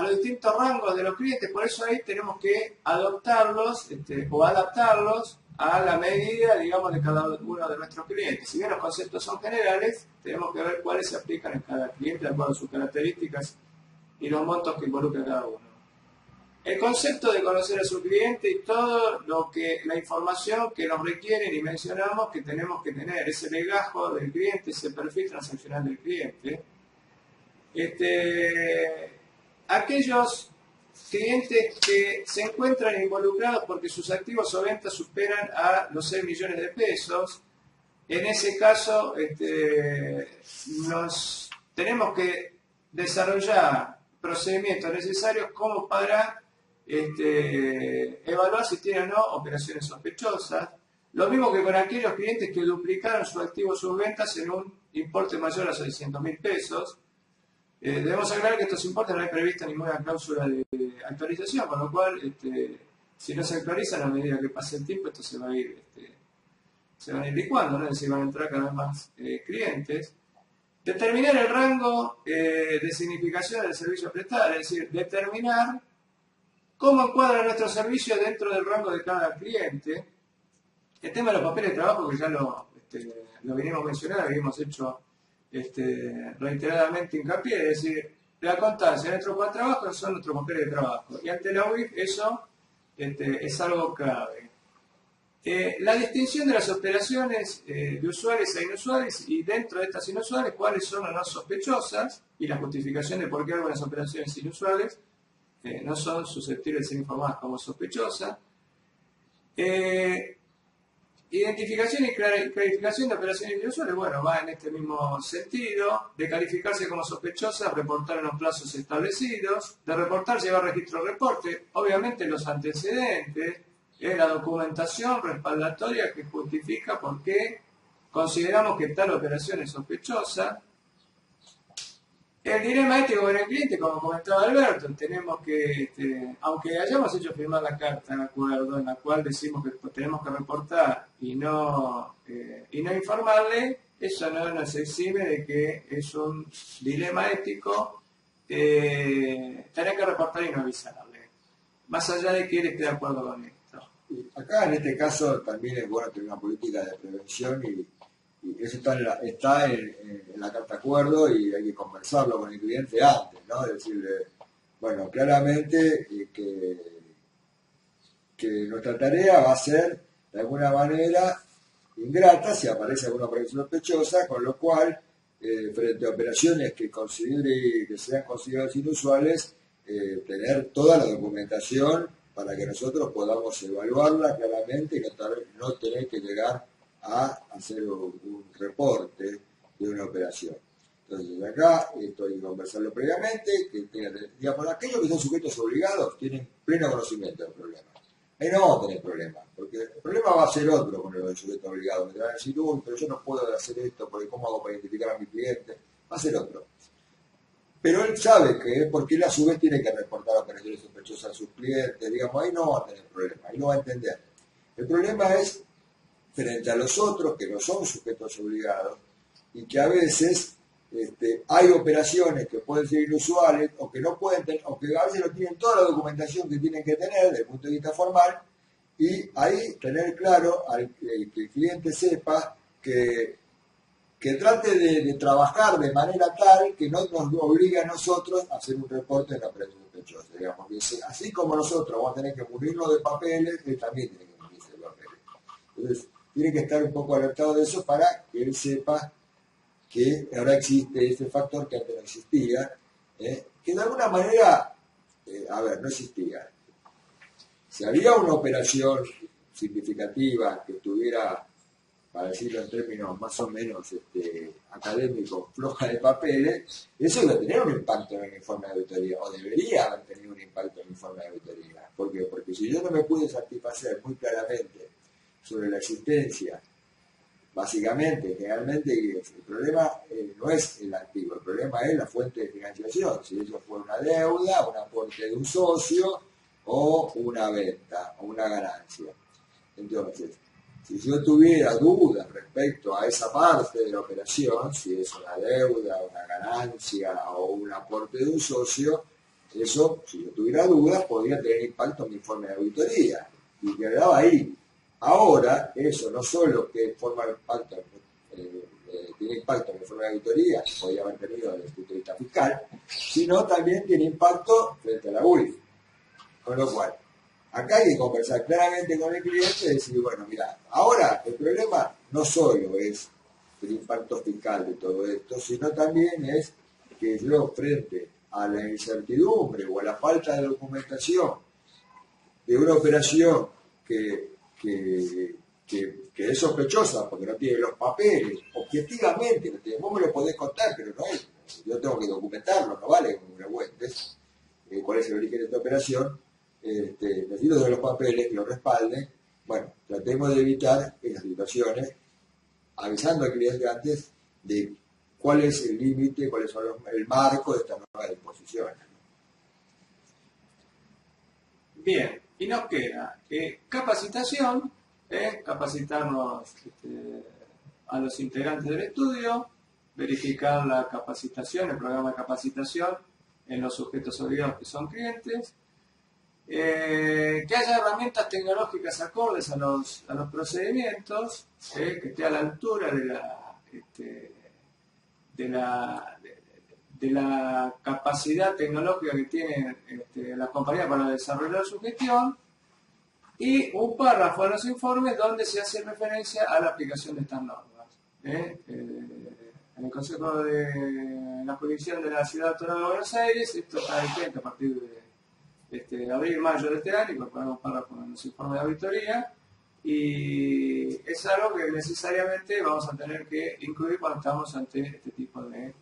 los distintos rangos de los clientes, por eso ahí tenemos que adoptarlos o adaptarlos a la medida, digamos, de cada uno de nuestros clientes. Si bien los conceptos son generales, tenemos que ver cuáles se aplican en cada cliente de acuerdo a sus características y los montos que involucra cada uno. El concepto de conocer a su cliente y todo la información que nos requieren y mencionamos que tenemos que tener, ese legajo del cliente, ese perfil transaccional del cliente. Aquellos clientes que se encuentran involucrados porque sus activos o ventas superan a los 6 millones de pesos, en ese caso tenemos que desarrollar procedimientos necesarios como para evaluar si tienen o no operaciones sospechosas. Lo mismo que con aquellos clientes que duplicaron sus activos o sus ventas en un importe mayor a 600.000 pesos. Debemos aclarar que estos importes no hay prevista ninguna cláusula de actualización, con lo cual, si no se actualizan a medida que pase el tiempo, esto se va a ir licuando, ¿no? Es decir, van a entrar cada vez más clientes. Determinar el rango de significación del servicio a prestar, es decir, determinar cómo encuadra nuestro servicio dentro del rango de cada cliente. El tema de los papeles de trabajo, que ya lo venimos mencionando, habíamos hecho reiteradamente hincapié, es decir, la constancia de nuestros trabajos son nuestros papeles de trabajo. Y ante la UIF eso es algo clave. La distinción de las operaciones de usuales e inusuales y dentro de estas inusuales, cuáles son o no sospechosas y la justificación de por qué algunas operaciones inusuales no son susceptibles de ser informadas como sospechosas. Identificación y clarificación de operaciones inusuales, bueno, va en este mismo sentido. De calificarse como sospechosas, reportar en los plazos establecidos. De reportar, llevar registro de reporte. Obviamente los antecedentes, la documentación respaldatoria que justifica por qué consideramos que tal operación es sospechosa. El dilema ético con el cliente, como comentaba Alberto, tenemos que, aunque hayamos hecho firmar la carta de acuerdo en la cual decimos que tenemos que reportar y no informarle, eso no nos exime de que es un dilema ético tener que reportar y no avisarle, más allá de que él esté de acuerdo con esto. Acá en este caso también es bueno tener una política de prevención y eso está en la carta de acuerdo y hay que conversarlo con el cliente antes, ¿no? Decirle, bueno, claramente que nuestra tarea va a ser de alguna manera ingrata si aparece alguna operación sospechosa, con lo cual, frente a operaciones que sean consideradas inusuales, tener toda la documentación para que nosotros podamos evaluarla claramente y no tener que llegar a hacer un reporte de una operación. Entonces acá esto hay que conversarlo previamente, digamos, aquellos que son sujetos obligados tienen pleno conocimiento del problema. Ahí no vamos a tener problema, porque el problema va a ser otro con los sujetos obligados. Me van a decir, uy, pero yo no puedo hacer esto, porque ¿cómo hago para identificar a mi cliente? Va a ser otro. pero él sabe que es porque él a su vez tiene que reportar operaciones sospechosas a sus clientes, digamos, ahí no va a tener problema, ahí no va a entender. El problema es frente a los otros que no son sujetos obligados y que a veces hay operaciones que pueden ser inusuales o que no pueden tener, o que a veces no tienen toda la documentación que tienen que tener desde el punto de vista formal, y ahí tener claro que el cliente sepa que trate de trabajar de manera tal que no nos obligue a nosotros a hacer un reporte de la operación sospechosa. Digamos, que así como nosotros vamos a tener que munirnos de papeles, él también tiene que munirse de papeles. Entonces, tiene que estar un poco alertado de eso para que él sepa que ahora existe ese factor que antes no existía, que de alguna manera, no existía. Si había una operación significativa que estuviera, para decirlo en términos más o menos académicos, floja de papeles, eso iba a tener un impacto en el informe de auditoría, o debería haber tenido un impacto en el informe de auditoría. ¿Por qué? Porque si yo no me pude satisfacer muy claramente sobre la existencia, básicamente, generalmente, el problema no es el activo, el problema es la fuente de financiación, si eso fue una deuda, un aporte de un socio, o una venta, o una ganancia. Entonces, si yo tuviera dudas respecto a esa parte de la operación, si es una deuda, una ganancia o un aporte de un socio, eso, si yo tuviera dudas, podría tener impacto en mi informe de auditoría. Y quedaba ahí. Ahora, eso no solo que tiene impacto en mi informe de auditoría, que podría haber tenido desde el punto de vista fiscal, sino también tiene impacto frente a la UIF. Con lo cual, acá hay que conversar claramente con el cliente y decir, bueno, mira, ahora el problema no solo es el impacto fiscal de todo esto, sino también es que yo, frente a la incertidumbre o a la falta de documentación de una operación que es sospechosa porque no tiene los papeles, objetivamente, vos me lo podés contar, pero no es, yo tengo que documentarlo, no vale como me cuentes cuál es el origen de esta operación. Necesito de los papeles que lo respalden. Bueno, tratemos de evitar esas situaciones, avisando al cliente antes de cuál es el límite, cuál es el marco de esta nueva disposición. Bien, y nos queda capacitación, capacitarnos a los integrantes del estudio, verificar la capacitación, el programa de capacitación en los sujetos obligados que son clientes, que haya herramientas tecnológicas acordes a los procedimientos, que esté a la altura de la capacidad tecnológica que tienen las compañías para desarrollar su gestión, y un párrafo en los informes donde se hace referencia a la aplicación de estas normas. En el Consejo de la Jurisdicción de la Ciudad Autónoma de Buenos Aires, esto está vigente a partir de abril, mayo de este año, incorporamos párrafos en los informes de auditoría, y es algo que necesariamente vamos a tener que incluir cuando estamos ante este tipo de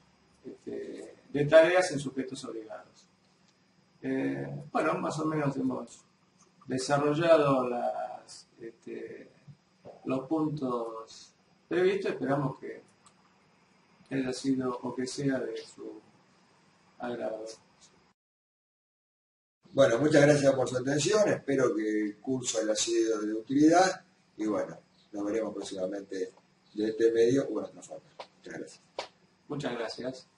tareas en sujetos obligados. Bueno, más o menos hemos desarrollado los puntos previstos. Esperamos que haya sido o que sea de su agrado. Bueno, muchas gracias por su atención, espero que el curso haya sido de utilidad y bueno, nos veremos próximamente de este medio o en otra forma. Muchas gracias. Muchas gracias.